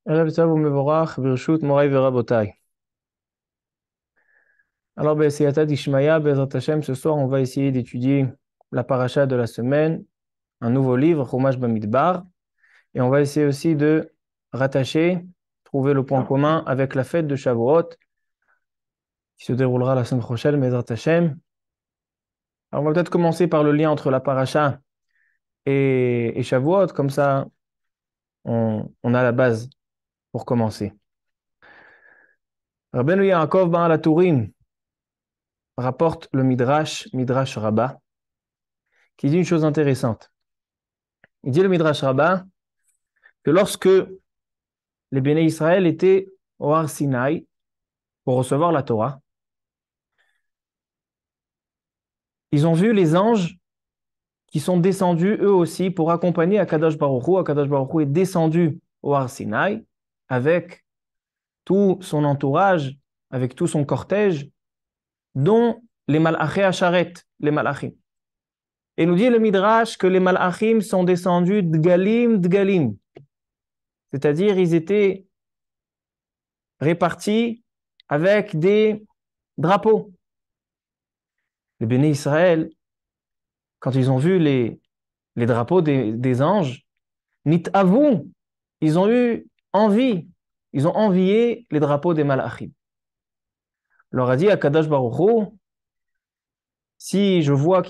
Erev Tov u'Mevorach, Birshut Morai Verabotai. Alors, B'Siyata d'Ishmaya, Be'ezrat Hashem, ce soir, on va essayer d'étudier la paracha de la semaine, un nouveau livre, Chumash Bamidbar, et on va essayer aussi de rattacher, trouver le point commun avec la fête de Shavuot, qui se déroulera la semaine prochaine, Be'ezrat Hashem. Alors, on va peut-être commencer par le lien entre la paracha et Shavuot, comme ça, on a la base pour commencer. Rabbeinu Yaakov Ben Alaturim rapporte le Midrash Rabbah, qui dit une chose intéressante. Il dit le Midrash Rabbah que lorsque les Béné Israël étaient au Har Sinaï pour recevoir la Torah, ils ont vu les anges qui sont descendus eux aussi pour accompagner Akadosh Baruch Hu. Akadosh Baruch Hu est descendu au Har Sinaï avec tout son entourage, avec tout son cortège, dont les Malachim Asharet, les Malachim. Et nous dit le Midrash que les Malachim sont descendus Dgalim, c'est-à-dire ils étaient répartis avec des drapeaux. Les Béné Israël, quand ils ont vu les drapeaux des anges, nit avou, ils ont eu envie, ils ont envié les drapeaux des Malachim. On leur a dit à Kadosh Baruch Hu, si je vois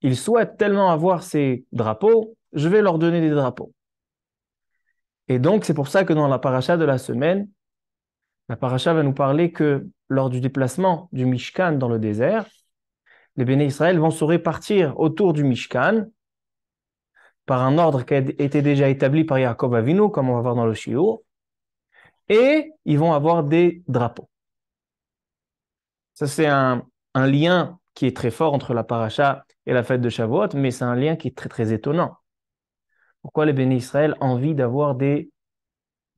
ils souhaitent tellement avoir ces drapeaux, je vais leur donner des drapeaux. Et donc, c'est pour ça que dans la paracha de la semaine, la paracha va nous parler que lors du déplacement du Mishkan dans le désert, les Béné Israël vont se répartir autour du Mishkan par un ordre qui a été déjà établi par Yaakov Avinu, comme on va voir dans le Shiur, et ils vont avoir des drapeaux. Ça, c'est un lien qui est très fort entre la paracha et la fête de Shavuot, mais c'est un lien qui est très, très étonnant. Pourquoi les Béné Israël ont envie d'avoir des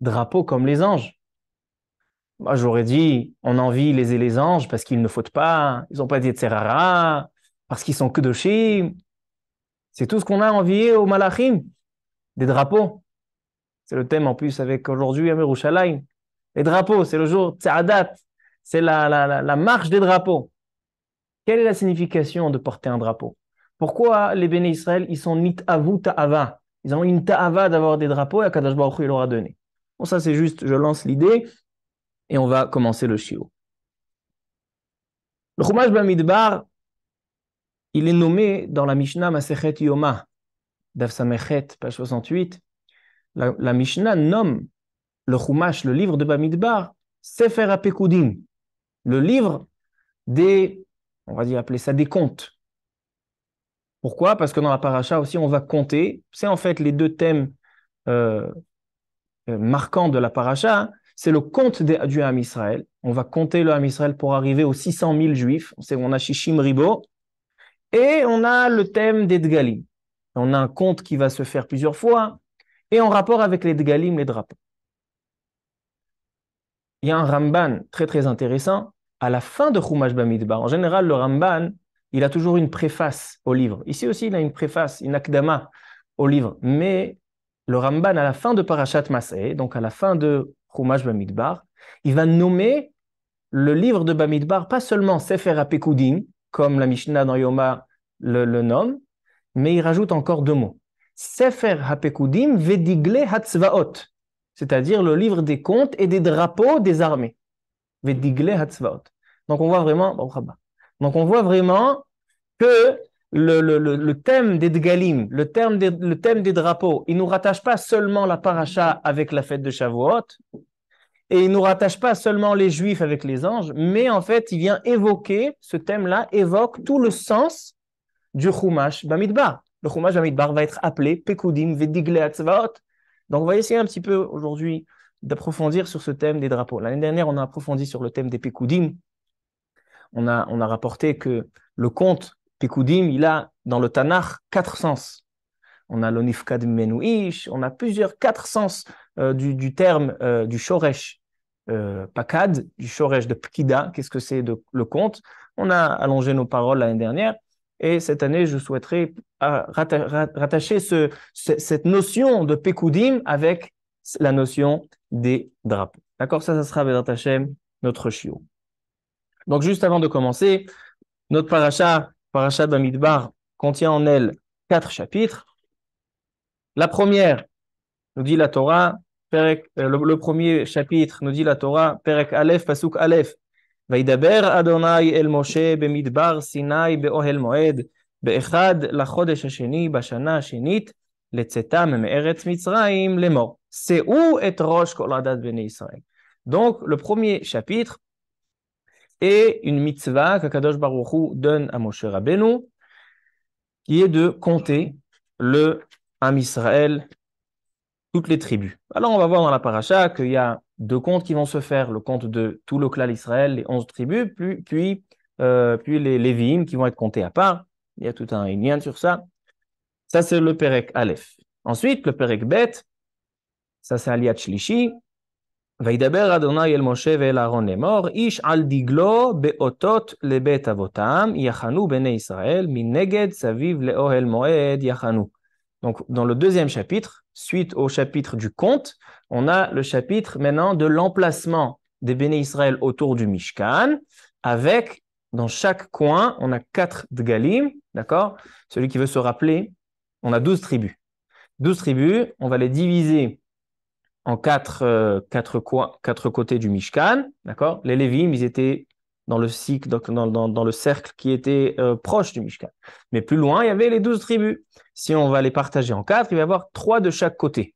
drapeaux comme les anges? Moi, j'aurais dit, on envie les anges parce qu'ils ne fautent pas, ils n'ont pas dit Tserara, parce qu'ils sont Kedoshim. C'est tout ce qu'on a envié aux Malachim, des drapeaux. C'est le thème en plus avec aujourd'hui à Yerushalayim. Les drapeaux, c'est le jour Tzadat, c'est la marche des drapeaux. Quelle est la signification de porter un drapeau? Pourquoi les Béné Israël, ils sont nit avu ta'ava? Ils ont une ta'ava d'avoir des drapeaux et Akadosh Baruch Hu, il leur a donné. Bon, ça c'est juste, je lance l'idée et on va commencer le shiur. Le Chumash Bamidbar, il est nommé dans la Mishnah Masechet Yoma, Daf Samechet, page 68. La Mishnah nomme le Chumash, le livre de Bamidbar, Sefer HaPekudim, le livre des, on va dire appeler ça des contes. Pourquoi? Parce que dans la paracha aussi, on va compter. C'est en fait les deux thèmes euh, marquants de la paracha. C'est le compte du Ham Israël. On va compter le Ham Israël pour arriver aux 600 000 juifs. On a Shishim Ribo. Et on a le thème des Dgalim. On a un compte qui va se faire plusieurs fois. Et en rapport avec les Dgalim, les drapeaux. Il y a un Ramban très très intéressant à la fin de Chumash Bamidbar. En général, le Ramban, il a toujours une préface au livre. Ici aussi, il a une préface, une akdama au livre. Mais le Ramban, à la fin de Parashat Maseh, donc à la fin de Chumash Bamidbar, il va nommer le livre de Bamidbar, pas seulement Sefer HaPekudim, comme la Mishnah dans Yoma le nomme, mais il rajoute encore deux mots. Sefer HaPekudim Vedigle Hatzvaot, c'est-à-dire le livre des contes et des drapeaux des armées. Vedigle Hatzvaot. Donc on voit vraiment, que le thème des Dgalim, le thème des drapeaux, il ne nous rattache pas seulement la paracha avec la fête de Shavuot, et il ne nous rattache pas seulement les Juifs avec les anges, mais en fait, il vient évoquer, ce thème-là évoque tout le sens du Chumash Bamidbar. Le Chumash Bamidbar va être appelé Pekudim Vedigle Hatzvaot. Donc, on va essayer un petit peu aujourd'hui d'approfondir sur ce thème des drapeaux. L'année dernière, on a approfondi sur le thème des Pekudim. On a rapporté que le conte Pekudim, il a dans le Tanakh 4 sens. On a l'Onifkad Menouish, on a quatre sens du terme du Shoresh Pakad, du Shoresh de Pkida. Qu'est-ce que c'est le conte? On a allongé nos paroles l'année dernière. Et cette année, je souhaiterais rattacher cette notion de Pekudim avec la notion des drapeaux. D'accord? Ça sera Bezrat Hashem, notre shiur. Donc, juste avant de commencer, notre paracha Bamidbar, contient en elle 4 chapitres. La première, nous dit la Torah, le premier chapitre nous dit la Torah, Perek Aleph, Pasuk Aleph. וידבר אדוני אל משה במדבר סיני באוהל מועד, באחד לחודש השני בשנה השנית, לצאתם מארץ מצרים לאמור. שאו את ראש כל עדת בני ישראל. Donc, le premier chapitre est une mitzvah qu'Akadosh Baruch Hu donne à Moshe Rabbeinu, qui est de compter le Am Israël, toutes les tribus. Alors, on va voir dans la paracha qu'il y a 2 comptes qui vont se faire, le compte de tout le clan d'Israël, les 11 tribus, puis les Lévi'im qui vont être comptés à part. Il y a tout un lien sur ça. Ça, c'est le Perek Aleph. Ensuite, le Perek Bet, ça c'est Aliyat Shlishi. וידבר אדוני אל משה ואל אהרון לאמור, איש על דגלו באותות לבית אבותם, יחנו בני ישראל, מנגד סביב לאוהל מועד יחנו. Donc, dans le deuxième chapitre, suite au chapitre du compte, on a le chapitre maintenant de l'emplacement des Béné Israël autour du Mishkan, avec, dans chaque coin, on a 4 dgalim, d'accord? Celui qui veut se rappeler, on a 12 tribus. 12 tribus, on va les diviser en 4 côtés du Mishkan, d'accord? Les Lévi'im, ils étaient dans le cycle, dans le cercle qui était proche du Mishkan. Mais plus loin, il y avait les 12 tribus. Si on va les partager en 4, il va y avoir 3 de chaque côté.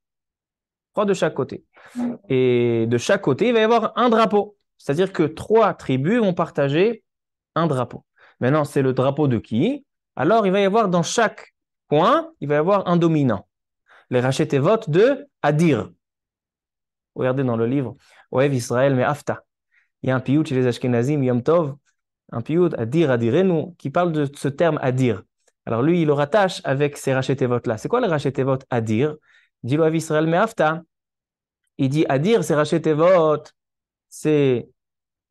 3 de chaque côté. Et de chaque côté, il va y avoir un drapeau. C'est-à-dire que 3 tribus vont partager un drapeau. Maintenant, c'est le drapeau de qui? Alors, il va y avoir dans chaque coin, il va y avoir un dominant. Les Rachetevot de Adir. Regardez dans le livre Oev Israël mais Afta. Il y a un piyut chez les Ashkenazim, Yom Tov, un piyut Adir Adirenu, qui parle de ce terme Adir. Alors lui, il le rattache avec ces Rachetevot-là. C'est quoi les Rachetevot Adir? Il dit Oev Israël mais Afta. Il dit Adir, c'est Rachetevot.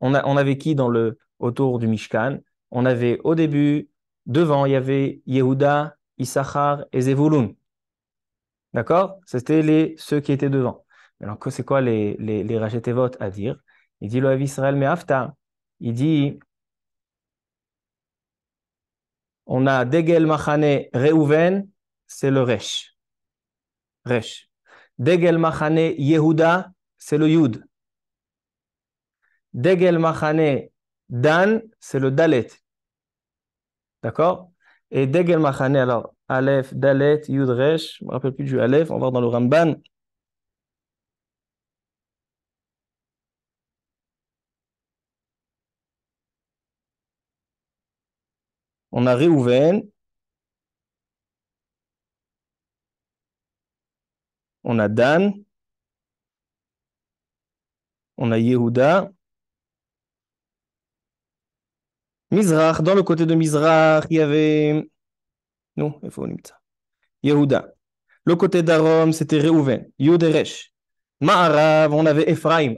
On avait qui autour du Mishkan? On avait au début, devant, il y avait Yehuda, Issachar et Zevulun. D'accord? C'était ceux qui étaient devant. Alors, c'est quoi les Rachetevot à dire? Il dit Loav Israël mais Afta. Il dit on a Degel Machane Reuven, c'est le Resh. Resh. Degel Machane Yehuda, c'est le Yud. Degel Machane Dan, c'est le Dalet. D'accord? Et Degel Machane, alors, Aleph, Dalet, Yud, Resh, je ne me rappelle plus du Aleph, on va voir dans le Ramban. On a Reuven, on a Dan, on a Yehuda, Mizrach, dans le côté de Mizrach, il y avait... Non, il faut ça. Yehuda. Le côté d'Arom, c'était Reuven, Yud et Resh. Ma'arav, on avait Ephraim.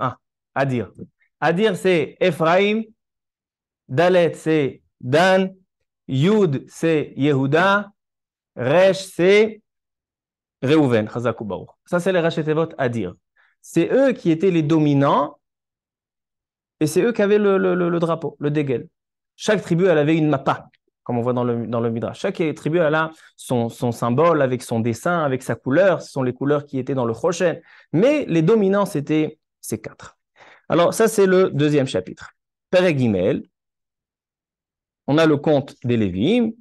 Adir. Adir, c'est Ephraim. Dalet, c'est Dan. Yud, c'est Yehuda. Resh, c'est Reuven. Chazakou Baruch. Ça, c'est les Rachetevot Adir. C'est eux qui étaient les dominants et c'est eux qui avaient le drapeau, le dégel. Chaque tribu, elle avait une mappa, comme on voit dans le Midrash. Chaque tribu, elle a son symbole avec son dessin, avec sa couleur. Ce sont les couleurs qui étaient dans le Choshen. Mais les dominants, c'était ces 4. Alors, ça, c'est le deuxième chapitre. Perek Gimel, on a le compte des Lévi'im.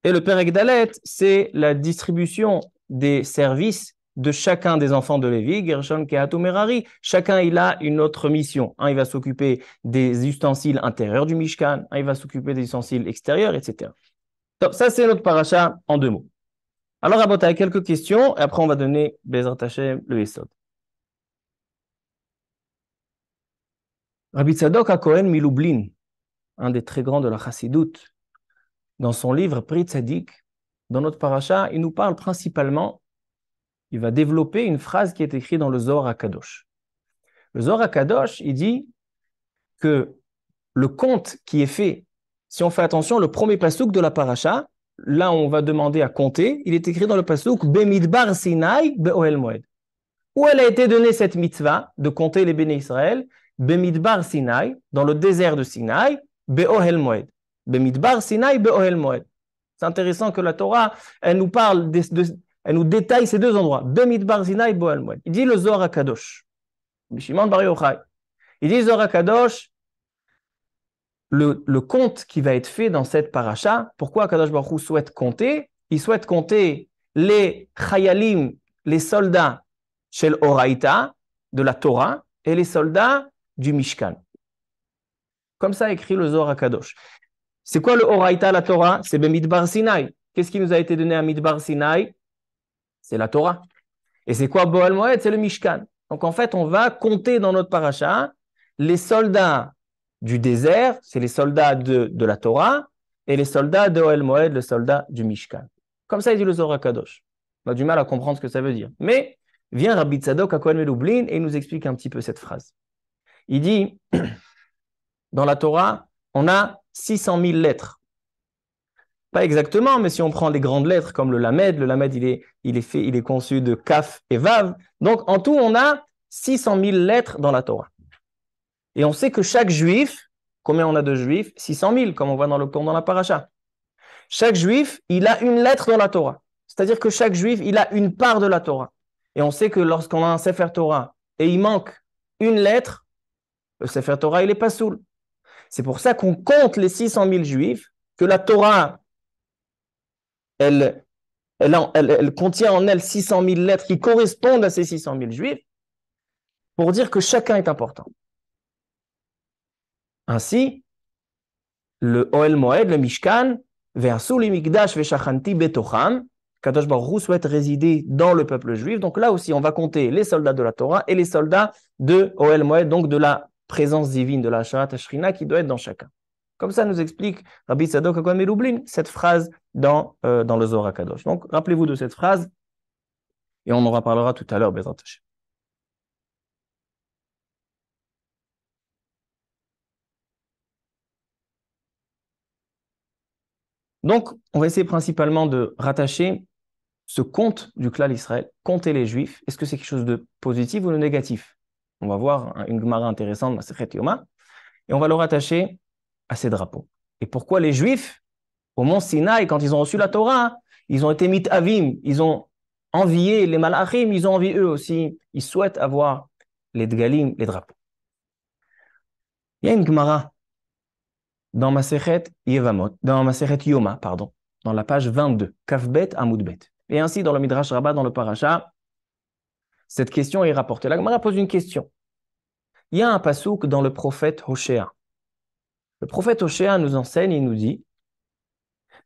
Et le Perek Dalet, c'est la distribution des services de chacun des enfants de Lévi, Gershon, Kehatou, Merari. Chacun, il a une autre mission. Un, il va s'occuper des ustensiles intérieurs du Mishkan. Un, il va s'occuper des ustensiles extérieurs, etc. Donc, ça, c'est notre paracha en 2 mots. Alors, Rabotai, quelques questions, et après, on va donner Bezrat Hashem, le Yesod. Rabbi Tzadok HaKohen Milublin, un des très grands de la Chassidoute, dans son livre Pri Tzadik, dans notre paracha, il nous parle principalement, il va développer une phrase qui est écrite dans le Zohar HaKadosh. Le Zohar HaKadosh, il dit que le compte qui est fait, si on fait attention, le premier pasouk de la paracha, là on va demander à compter, il est écrit dans le pasouk Bemidbar Sinai Be'ohel Moed. Où elle a été donnée cette mitzvah de compter les béné Israël? Bemidbar Sinaï, dans le désert de Sinaï, Be'ohel Moed. Bemidbar Sinaï, Be'ohel Moed. C'est intéressant que la Torah, elle nous parle, elle nous détaille ces deux endroits. Bemidbar Sinaï, Be'ohel Moed. Il dit le Zohar HaKadosh. Shimon Bar Yochai. Il dit Zohar HaKadosh, le compte qui va être fait dans cette paracha, pourquoi Kadosh Baruch Hu souhaite compter? Il souhaite compter les chayalim, les soldats shel Oraïta, de la Torah, et les soldats du Mishkan. Comme ça écrit le Zohar HaKadosh. C'est quoi le Oraïta, la Torah? C'est Bemidbar Sinaï. Qu'est-ce qui nous a été donné à Midbar Sinaï? C'est la Torah. Et c'est quoi Boal Moed? C'est le Mishkan. Donc en fait, on va compter dans notre paracha les soldats du désert, c'est les soldats de la Torah, et les soldats de Ohel Moed, les soldats du Mishkan. Comme ça, il dit le Zohar HaKadosh. On a du mal à comprendre ce que ça veut dire. Mais vient Rabbi Tzadok à Kohen Melublin et il nous explique un petit peu cette phrase. Il dit, dans la Torah, on a 600 000 lettres. Pas exactement, mais si on prend les grandes lettres comme le Lamed il est conçu de Kaf et Vav. Donc en tout, on a 600 000 lettres dans la Torah. Et on sait que chaque juif, combien on a de juifs? 600 000, comme on voit dans la paracha. Chaque juif, il a une lettre dans la Torah. C'est-à-dire que chaque juif, il a une part de la Torah. Et on sait que lorsqu'on a un Sefer Torah et il manque une lettre, le Sefer Torah, il n'est pas soul. C'est pour ça qu'on compte les 600 000 juifs, que la Torah, elle contient en elle 600 000 lettres qui correspondent à ces 600 000 juifs, pour dire que chacun est important. Ainsi, le Ohel Moed, le Mishkan, Ve'asuli Mikdash Ve'shachanti Betocham, Kadosh Baruch Hu souhaite résider dans le peuple juif. Donc là aussi, on va compter les soldats de la Torah et les soldats de Ohel Moed, donc de la présence divine, de la Sharat Ashrina qui doit être dans chacun. Comme ça nous explique Rabbi Tzadok HaKohen Melublin cette phrase dans le Zohar HaKadosh. Donc rappelez-vous de cette phrase et on en reparlera tout à l'heure, Bezrat Hashem. Donc, on va essayer principalement de rattacher ce compte du clan Israël, compter les Juifs. Est-ce que c'est quelque chose de positif ou de négatif? On va voir une Gemara intéressante, Masechet Yoma, et on va le rattacher à ces drapeaux. Et pourquoi les Juifs, au mont Sinaï, quand ils ont reçu la Torah, ils ont été mitavim, ils ont envié les malachim, ils ont envié eux aussi, ils souhaitent avoir les dgalim, les drapeaux. Il y a une Gemara dans Masechet Yevamot, dans Masechet Yoma, pardon, dans la page 22, Kafbet Amoudbet. Et ainsi, dans le Midrash Rabbah, dans le Parasha, cette question est rapportée. La Gemara pose une question. Il y a un pasouk dans le prophète Hoshea. Le prophète Hoshea nous enseigne, il nous dit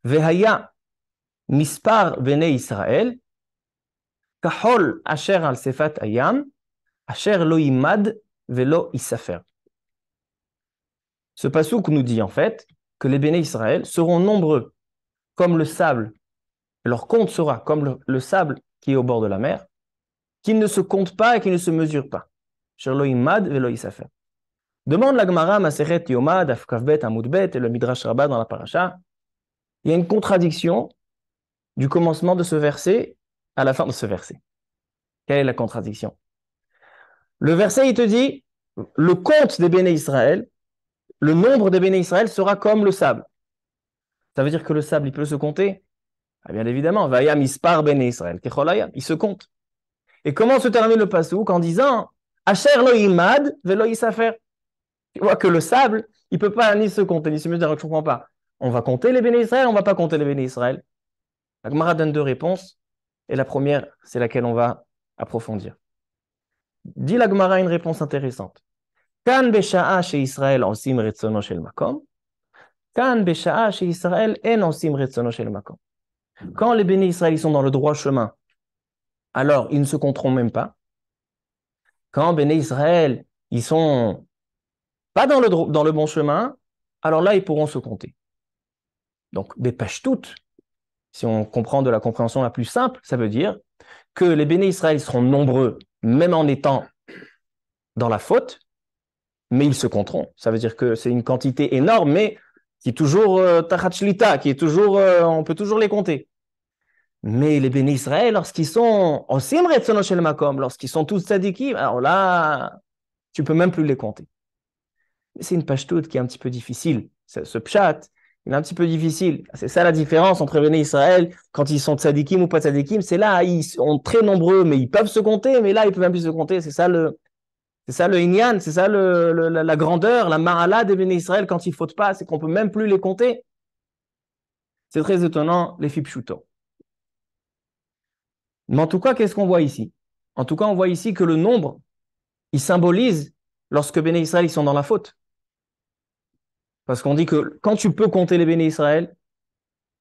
Vehaya mispar bene Israël, kahol asher al sefat ayam, asher lo imad velo isafer. Ce pasouk nous dit en fait que les béné Israël seront nombreux comme le sable. Leur compte sera comme le sable qui est au bord de la mer, qui ne se compte pas et qui ne se mesure pas. Asher lo imad velo isafer. Demande la Gemara, Masechet Yoma, Daf Kafbet Amoudbet et le Midrash Rabbah dans la Paracha. Il y a une contradiction du commencement de ce verset à la fin de ce verset. Quelle est la contradiction? Le verset, il te dit, le compte des béné Israël, le nombre des béné Israël sera comme le sable. Ça veut dire que le sable, il peut se compter? Ah, bien évidemment, Vaya mispar béné Israël, Kecholayam, il se compte. Et comment se termine le pasouk en disant, Asher lo imad velo isafer? Tu vois que le sable, il ne peut pas ni se compter, ni se mesurer, je ne comprends pas. On va compter les béné Israël, on ne va pas compter les béné Israël. La Gemara donne deux réponses, et la première, c'est laquelle on va approfondir. Dit la Gemara une réponse intéressante. Kan besha'a chez Israël osim retzono shel makom. Kan besha'a chez Israël en osim retzono shel makom. Quand les béné Israël sont dans le droit chemin, alors ils ne se compteront même pas. Quand béné Israël, ils sont pas dans le bon chemin, alors là, ils pourront se compter. Donc, des pashtout, si on comprend de la compréhension la plus simple, ça veut dire que les béné Israël seront nombreux, même en étant dans la faute, mais ils se compteront. Ça veut dire que c'est une quantité énorme, mais qui est toujours tachat shlita, qui est toujours, on peut toujours les compter. Mais les bénis Israël, lorsqu'ils sont osim retzono shel makom, lorsqu'ils sont tous tzadikim, alors là, tu peux même plus les compter. C'est une pashtout qui est un petit peu difficile. Ce pshat, il est un petit peu difficile. C'est ça la différence entre bénis Israël, quand ils sont tzadikim ou pas tzadikim. C'est là, ils sont très nombreux, mais ils peuvent se compter, mais là, ils peuvent même plus se compter. C'est ça le inyan, c'est ça la grandeur, la ma'ala des bénis Israël quand ils ne fautent pas, c'est qu'on peut même plus les compter. C'est très étonnant, les fipshuto. Mais en tout cas, qu'est-ce qu'on voit ici? En tout cas, on voit ici que le nombre, il symbolise lorsque bénis Israël ils sont dans la faute. Parce qu'on dit que quand tu peux compter les bénis Israël,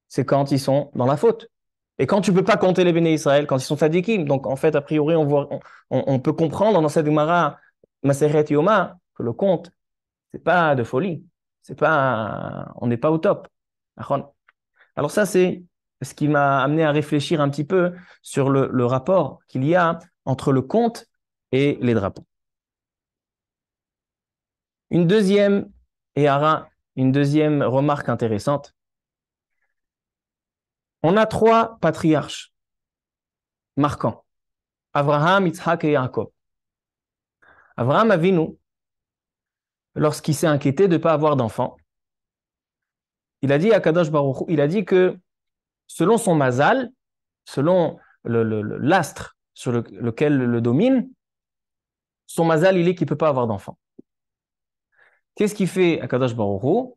c'est quand ils sont dans la faute. Et quand tu ne peux pas compter les bénis Israël, quand ils sont tzadikim. Donc en fait, a priori, on peut comprendre dans cette Gemara, Maseret Yoma, que le compte, c'est pas de folie. On n'est pas au top. Alors ça, c'est ce qui m'a amené à réfléchir un petit peu sur le rapport qu'il y a entre le compte et les drapeaux. Une deuxième remarque intéressante. On a trois patriarches marquants. Abraham, Yitzhak et Yaakov. Abraham Avinu, lorsqu'il s'est inquiété de ne pas avoir d'enfant, il a dit à Kadosh Baruch Hu, il a dit que selon son mazal, selon l'astre sur lequel le domine, son mazal, il est qu'il ne peut pas avoir d'enfant. Qu'est-ce qu'il fait à Kadosh Baruch Hu?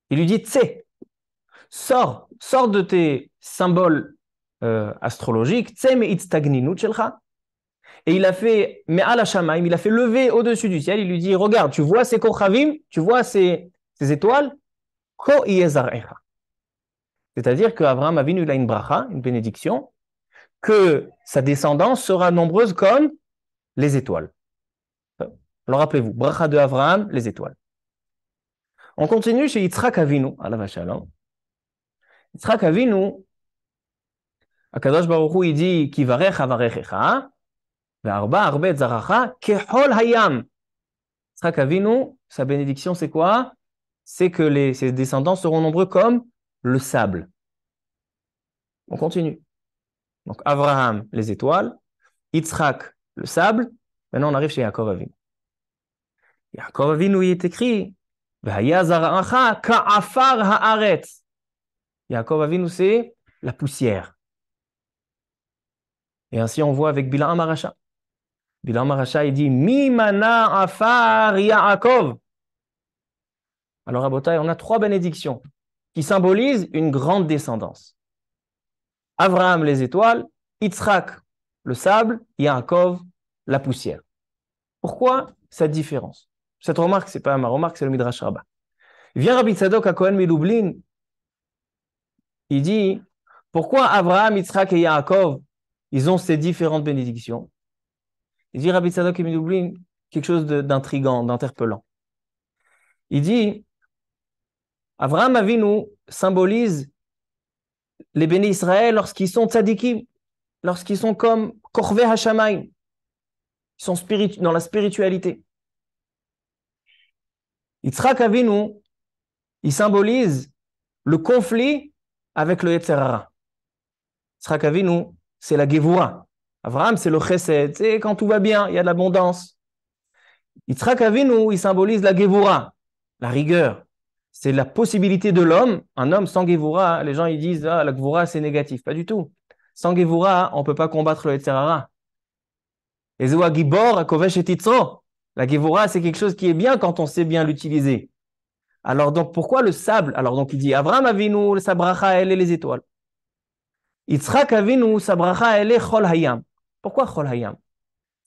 Il lui dit, Tsé, sors de tes symboles astrologiques, Tsé me itztagninut shelcha. Et il a fait, mais à la shamaim, il a fait lever au-dessus du ciel, il lui dit, regarde, tu vois ces kochavim, tu vois ces étoiles, ko yezarecha. C'est-à-dire qu'Abraham Avinu, il a une bracha, une bénédiction, que sa descendance sera nombreuse comme les étoiles. Alors rappelez-vous, bracha de Abraham, les étoiles. On continue chez Yitzhak Avinu, à la vachalon. Yitzhak Avinu, Akadosh Baruch Hu, il dit, Kivarech avarechecha, ve'arba arbet zaracha, kehol hayam. Yitzhak Avinu, sa bénédiction, c'est quoi? C'est que ses descendants seront nombreux comme le sable. On continue. Donc, Abraham, les étoiles, Yitzhak, le sable. Maintenant, on arrive chez Yaakov Avinu. Yaakov Avinu, il est écrit, V'haya zaracha ka'afar haaretz. Yaakov Avinu, c'est la poussière. Et ainsi, on voit avec Bilam Aracha. Bilam Aracha, il dit, Mi mana afar Yaakov. Alors, à Botaï, on a trois bénédictions qui symbolisent une grande descendance. Abraham, les étoiles, Yitzhak, le sable, Yaakov, la poussière. Pourquoi cette différence? Cette remarque, ce n'est pas ma remarque, c'est le Midrash Rabbah. Vient Rabbi Tzadok à Cohen Miloublin, il dit, pourquoi Abraham, Yitzhak et Yaakov, ils ont ces différentes bénédictions? Il dit Rabbi Tzadok et Miloublin quelque chose d'intriguant, d'interpellant. Il dit, Abraham Avinu symbolise les bénis Israël lorsqu'ils sont tzadikim, lorsqu'ils sont comme Korveh Hashamayim, ils sont dans la spiritualité. Yitzhak Avinu, il symbolise le conflit avec le Yetzer Hara. Yitzhak Avinu, c'est la Gevura. Abraham, c'est le Chesed, c'est quand tout va bien, il y a de l'abondance. Yitzhak Avinu, il symbolise la Gevura, la rigueur. C'est la possibilité de l'homme, un homme sans Gevura, les gens ils disent ah, la Gevura c'est négatif. Pas du tout. Sans Gevura, on ne peut pas combattre le Yetzer Hara. Ezewa Gibor, Kovesh et Titzro. La Gevura, c'est quelque chose qui est bien quand on sait bien l'utiliser. Alors donc, pourquoi le sable? Alors donc, il dit, Abraham Avinu, sa bracha, elle est les étoiles. Yitzhak Avinu, sa bracha, elle est Chol Hayam. Pourquoi Chol Hayam?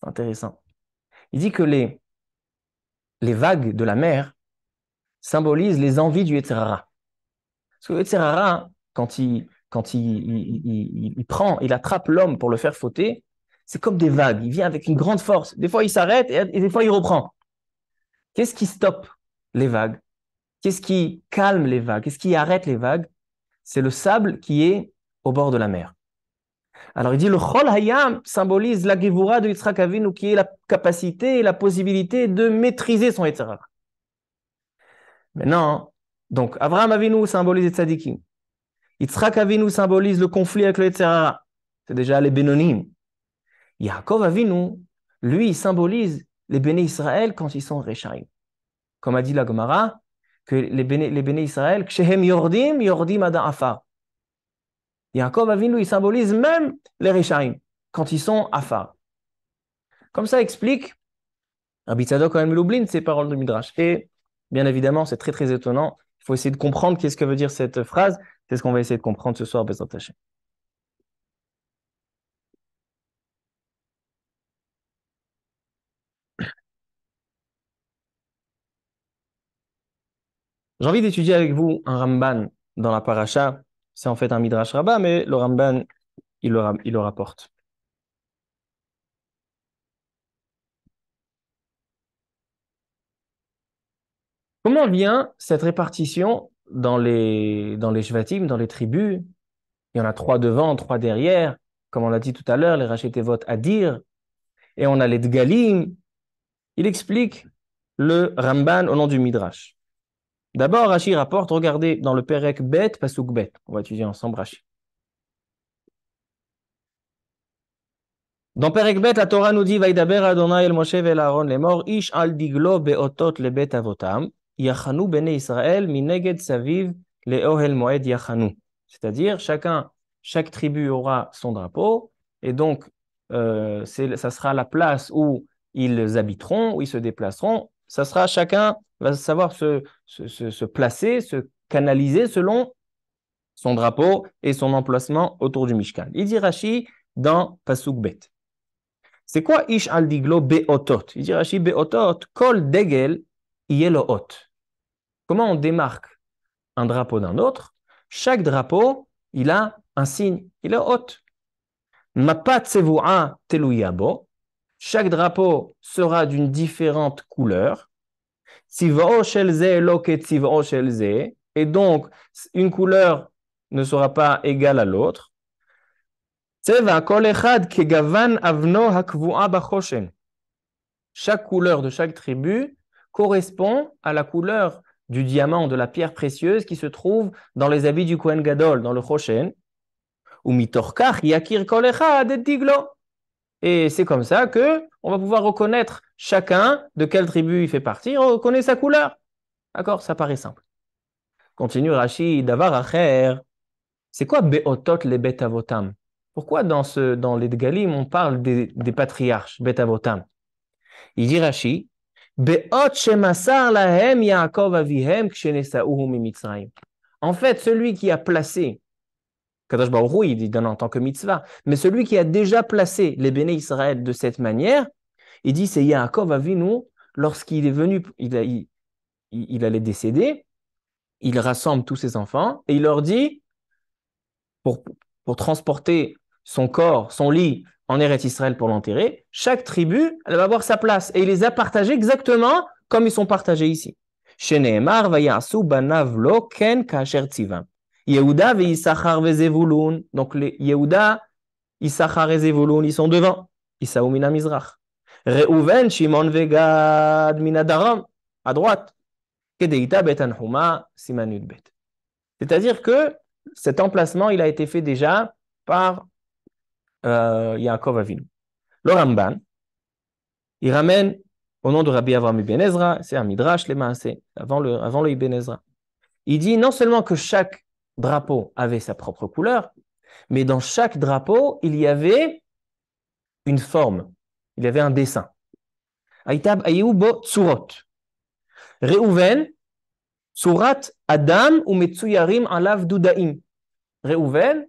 C'est intéressant. Il dit que les vagues de la mer symbolisent les envies du Yetzer Hara. Parce que le Yetzer Hara, quand il attrape l'homme pour le faire fauter, c'est comme des vagues. Il vient avec une grande force. Des fois, il s'arrête et des fois, il reprend. Qu'est-ce qui stoppe les vagues? Qu'est-ce qui calme les vagues? Qu'est-ce qui arrête les vagues? C'est le sable qui est au bord de la mer. Alors il dit le Chol Hayam symbolise la Gevura de Yitzhak Avinu qui est la capacité et la possibilité de maîtriser son Yetzer Hara. Maintenant, donc Abraham Avinu symbolise les tzadikim. Yitzhak Avinu symbolise le conflit avec le Yetzer Hara. C'est déjà les Bénonim. Yaakov Avinu, lui, il symbolise les Béné Israël quand ils sont Rechaim. Comme a dit la Gemara, que les Béné Israël, Kshehem Yordim, Yordim Ada Afar. Yaakov Avinu, il symbolise même les Rechaim quand ils sont Afar. Comme ça explique Rabbi Tzadok Cohen Lublin ces paroles de Midrash. Et bien évidemment, c'est très très étonnant. Il faut essayer de comprendre qu'est-ce que veut dire cette phrase. C'est ce qu'on va essayer de comprendre ce soir, Bezrat Hashem. J'ai envie d'étudier avec vous un Ramban dans la paracha. C'est en fait un Midrash Rabbah, mais le Ramban, il le rapporte. Comment vient cette répartition dans les Shvatim, dans les tribus? Il y en a 3 devant, 3 derrière. Comme on l'a dit tout à l'heure, les Rachetevot à dire. Et on a les Dgalim. Il explique le Ramban au nom du Midrash. D'abord, Rashi rapporte, regardez dans le Perek Bet, Pasuk Bet. On va étudier ensemble Rashi. Dans Perek Bet, la Torah nous dit Vaidaber Adonai el Moshe vel Aaron lemor ish al diglo beotot lebet avotam yachanu bene Israël mineged saviv leohel moed yachanu. C'est-à-dire chaque tribu aura son drapeau et donc ça sera la place où ils habiteront, où ils se déplaceront. Ça sera chacun va savoir se placer, se canaliser selon son drapeau et son emplacement autour du Mishkan. Il dit Rashi dans Pasuk Bet. C'est quoi Ish al diglo beotot? Il dit Rashi beotot, kol degel yelo-ot. Comment on démarque un drapeau d'un autre? Chaque drapeau, il a un signe, il est hôte. Mapat tsevu'a teluyabo. Chaque drapeau sera d'une différente couleur. Tziva'o shel ze lo ke tziva'o shel ze. Et donc, une couleur ne sera pas égale à l'autre. Chaque couleur de chaque tribu correspond à la couleur du diamant, de la pierre précieuse qui se trouve dans les habits du Kohen Gadol, dans le Choshen. Et c'est comme ça que on va pouvoir reconnaître chacun de quelle tribu il fait partie, on reconnaît sa couleur. D'accord? Ça paraît simple. Continue Rashi, Davar Acher. C'est quoi Beotot le Bet Avotam? Pourquoi dans les Dgalim, on parle des patriarches, Bet Avotam? Il dit Rashi, Beot shemasar lahem Yaakov avihem kshenesauhu mimitzrayim. En fait, celui qui a placé, Kadosh Baruch Hu, il donne en tant que mitzvah, mais celui qui a déjà placé les béné Israël de cette manière, il dit c'est Yaakov Avinu, lorsqu'il est venu, il allait décéder, il rassemble tous ses enfants et il leur dit, pour transporter son corps, son lit en Eretz Israël pour l'enterrer, chaque tribu, elle va avoir sa place. Et il les a partagés exactement comme ils sont partagés ici. Sheneemar vayasu banav lo ken kasher tzivam. Yehuda ve Issachar ve Zevulun. Donc les Yehuda, Issachar et Zevulun, ils sont devant. Isaou mina mizrach. Reuven, Shimon ve Gad mina daram, à droite. Kedeita bet anhuma siman yudbet. C'est-à-dire que cet emplacement, il a été fait déjà par Yaakov Avinu. Le Ramban, il ramène au nom de Rabbi Avraham Ibn Ezra, c'est un Midrash, les Maaseh, avant le Ibn Ezra. Il dit non seulement que chaque drapeau avait sa propre couleur, mais dans chaque drapeau, il y avait une forme, il y avait un dessin. Aitab ayubo tsurot. Reuven, tsurat Adam ou metsuyarim alav dudaim. Reuven,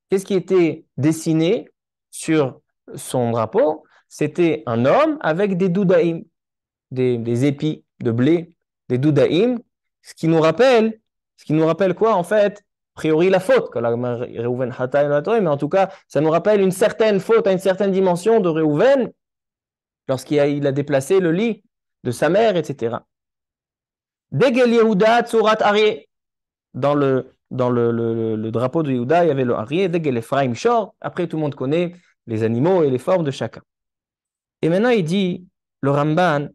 qu'est-ce qui était dessiné sur son drapeau? C'était un homme avec des doudaïm, des épis de blé, des doudaïm, ce qui nous rappelle quoi en fait? A priori la faute, mais en tout cas, ça nous rappelle une certaine faute à une certaine dimension de Reuven lorsqu'il a déplacé le lit de sa mère, etc. Degel Yehuda Tsurat Aryeh. Dans le drapeau de Yehuda, il y avait le Aryeh, Degel Ephraim Shor. Après, tout le monde connaît les animaux et les formes de chacun. Et maintenant, il dit, le Ramban,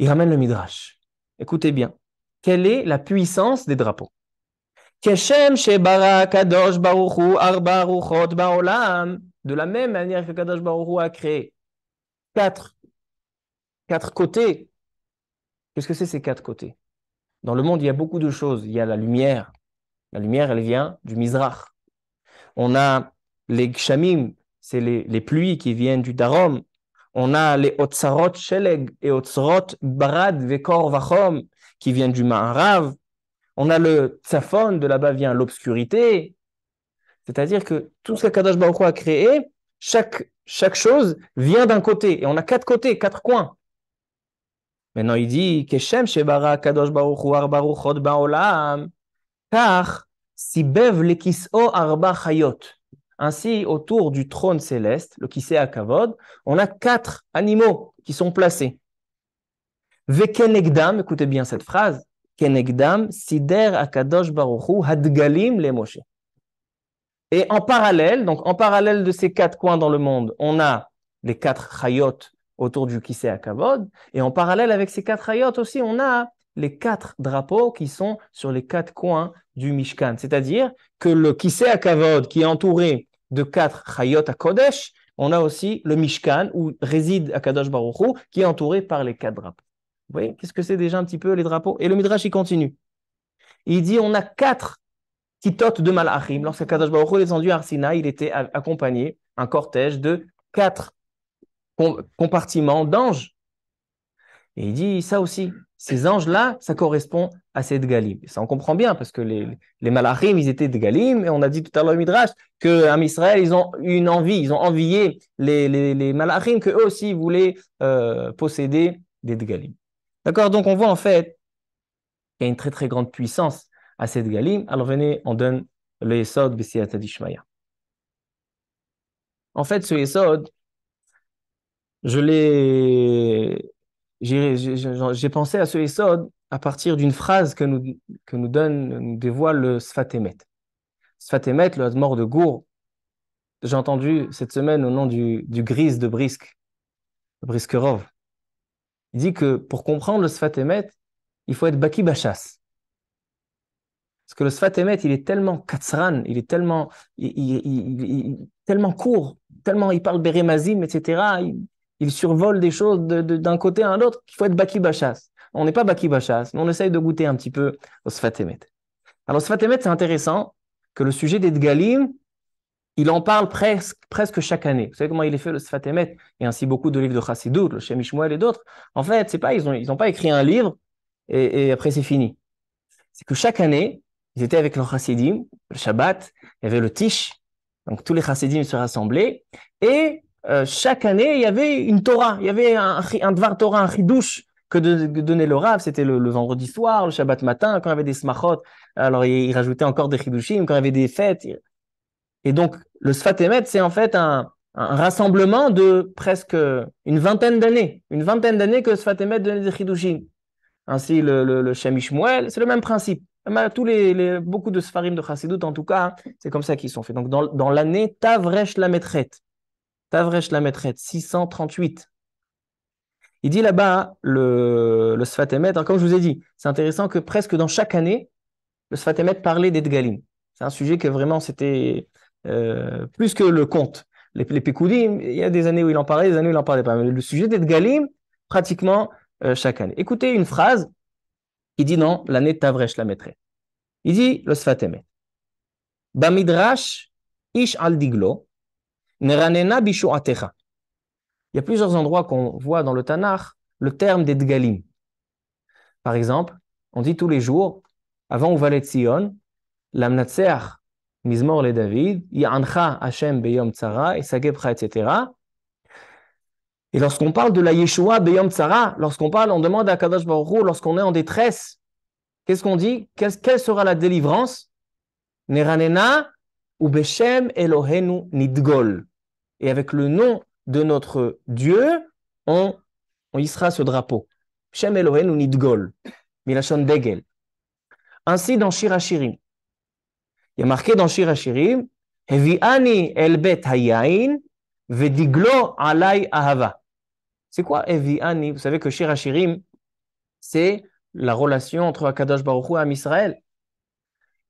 il ramène le Midrash. Écoutez bien. Quelle est la puissance des drapeaux? Keshem shebara kadosh baruchu arba ruchot baolam. De la même manière que Kadosh Baruch Hu a créé quatre, quatre côtés. Qu'est-ce que c'est ces quatre côtés? Dans le monde, il y a beaucoup de choses. Il y a la lumière. La lumière, elle vient du Mizrach. On a les Gshamim, c'est les pluies qui viennent du Darom. On a les Otsarot Sheleg et Otsarot Barad Vekor Vachom qui viennent du Ma'arav. On a le Tzafon, de là-bas vient l'obscurité. C'est-à-dire que tout ce que Kadosh Baruch Hu a créé, chaque chose vient d'un côté. Et on a quatre côtés, quatre coins. Maintenant, il dit Keshem Shebara Kadosh Baruch Hu Arba Ruchot Ba'olam. Car Sibev Lekis'o Arba Chayot. Ainsi, autour du trône céleste, le Kisei Akavod, on a quatre animaux qui sont placés. Vekenegdam, écoutez bien cette phrase, Kenegdam, Sider Akadosh Baruchu, Hadgalim le Moshe. Et en parallèle, donc en parallèle de ces quatre coins dans le monde, on a les quatre Chayot autour du Kisei Akavod, et en parallèle avec ces quatre Chayot aussi, on a les quatre drapeaux qui sont sur les quatre coins du Mishkan. C'est-à-dire que le Kisei Akavod, qui est entouré de quatre Chayot à Kodesh, on a aussi le Mishkan, où réside Akadosh Baruch Hu, qui est entouré par les quatre drapeaux. Vous voyez, qu'est-ce que c'est déjà un petit peu les drapeaux? Et le Midrash, il continue. Il dit, on a quatre Kitot de Malachim. Lorsque Akadosh Baruch Hu est descendu à Arsina, il était accompagné, un cortège de quatre compartiments d'anges. Et il dit ça aussi, ces anges-là, ça correspond à ces Dgalim. Ça, on comprend bien, parce que les Malachim, ils étaient Dgalim, et on a dit tout à l'heure au Midrash qu'en Israël, ils ont eu une envie, ils ont envié les Malachim, qu'eux aussi voulaient posséder des Dgalim. D'accord? Donc on voit en fait qu'il y a une très très grande puissance à ces Dgalim. Alors venez, on donne le Yesod B'Siyata Dishmaya. En fait, ce Yesod, j'ai pensé à ce Yesod à partir d'une phrase que nous dévoile le Sfat Emet. Sfat Emet, le Hadmor de Gour, j'ai entendu cette semaine au nom du Gris de Brisk, le Briskerov. Il dit que pour comprendre le Sfat Emet, il faut être Baki Bachas. Parce que le Sfat Emet, il est tellement katzran, il est tellement, tellement court, tellement il parle Beremazim, etc. Il survole des choses d'un côté à l'autre qu'il faut être Baki Bachas. On n'est pas Baki Bachas, mais on essaye de goûter un petit peu au Sfat Emet. Alors, Sfat Emet, c'est intéressant que le sujet des Dgalim, il en parle presque chaque année. Vous savez comment il est fait, le Sfat Emet? Il y a ainsi beaucoup de livres de Chassidut, le Shem Ishmael et d'autres. En fait, c'est pas, ils ont pas écrit un livre et après c'est fini. C'est que chaque année, ils étaient avec leurs chassidim, le Shabbat, il y avait le Tish, donc tous les chassidim se rassemblaient, et chaque année, il y avait une Torah, il y avait un Dvar Torah, un Chidouche que donnait le Rav, c'était le vendredi soir, le Shabbat matin, quand il y avait des smachot, alors il rajoutait encore des Chidushim, quand il y avait des fêtes. Et donc, le Sfat Emet, c'est en fait un rassemblement de presque une vingtaine d'années que le Sfat Emet donnait des Chidushim. Ainsi, le Shem Ishmael, c'est le même principe. Beaucoup de Sfarim de Chassidut, en tout cas, c'est comme ça qu'ils sont faits. Donc, dans l'année Tavresh Lametret, 638. Il dit là-bas, le Sfat Emet, comme je vous ai dit, c'est intéressant que presque dans chaque année, le Sfat Emet parlait des Dgalim. C'est un sujet que vraiment, c'était plus que le conte. Les Pekoudim, il y a des années où il en parlait, des années où il n'en parlait pas. Mais le sujet des Dgalim, pratiquement chaque année. Écoutez une phrase qui dit non, l'année Tavresh la mettrait. Il dit le Sfat Emet. Bamidrash ish al diglo neranena bishuatecha. Il y a plusieurs endroits qu'on voit dans le Tanakh le terme des Dgalim. Par exemple, on dit tous les jours, avant Uvalet Sion, l'amnatseach mizmor le David, ya'ancha Hashem beyom tzara, et sagebcha, etc. Et lorsqu'on parle de la Yeshua beyom tzara, on demande à Kadosh Baruch Hu, lorsqu'on est en détresse, qu'est-ce qu'on dit? Quelle sera la délivrance? Neranena ou Beshem Elohenu Nidgol. Et avec le nom de notre Dieu, on hissera ce drapeau. Beshem Elohenu Nidgol. Milachon Degel. Ainsi dans Shir HaShirim. Il y a marqué dans Shir HaShirim, Hevi'ani el bet hayain vediglo alay ahava. C'est quoi Hevi'ani? Vous savez que Shir HaShirim, c'est la relation entre Akadosh Baruch Hu et Am Israël.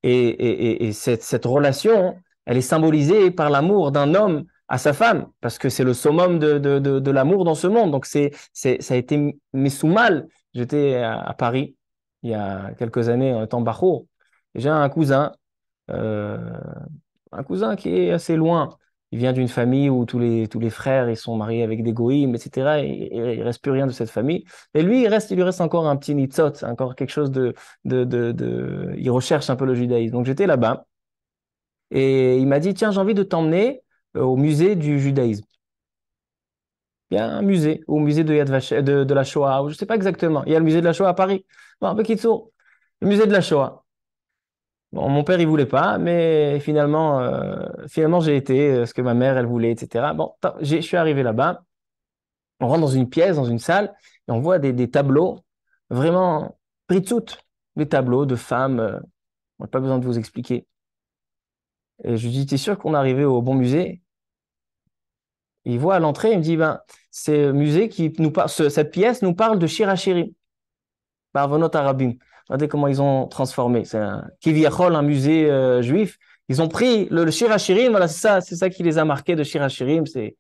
Et cette relation, elle est symbolisée par l'amour d'un homme à sa femme, parce que c'est le summum de l'amour dans ce monde. Donc, ça a été mis sous mal. J'étais à Paris il y a quelques années en étant bachour. Et j'ai euh, un cousin qui est assez loin. Il vient d'une famille où tous les frères ils sont mariés avec des goïms, etc. Et il reste plus rien de cette famille. Et lui, il lui reste encore un petit nitzot, encore quelque chose il recherche un peu le judaïsme. Donc j'étais là-bas et il m'a dit, tiens, j'ai envie de t'emmener au musée du judaïsme. Il y a un musée, au musée de Yad Vashem, de la Shoah, ou je ne sais pas exactement. Il y a le musée de la Shoah à Paris. Bon, Bekitsour, le musée de la Shoah. Bon, mon père, il voulait pas, mais finalement j'ai été, ce que ma mère, elle voulait, etc. Bon, je suis arrivé là-bas, on rentre dans une pièce, dans une salle, et on voit des tableaux, vraiment pritzout, des tableaux de femmes, on n'a pas besoin de vous expliquer. Et je lui dis, t'es sûr qu'on est arrivé au bon musée? Et il voit à l'entrée, il me dit, ben, c'est le musée qui nous parle, cette pièce nous parle de Shir HaShirim, par Avonot Arabim. Regardez comment ils ont transformé. C'est un Kiviachol, un musée juif. Ils ont pris le Shir HaShirim, voilà, c'est ça qui les a marqués de Shir HaShirim. C'est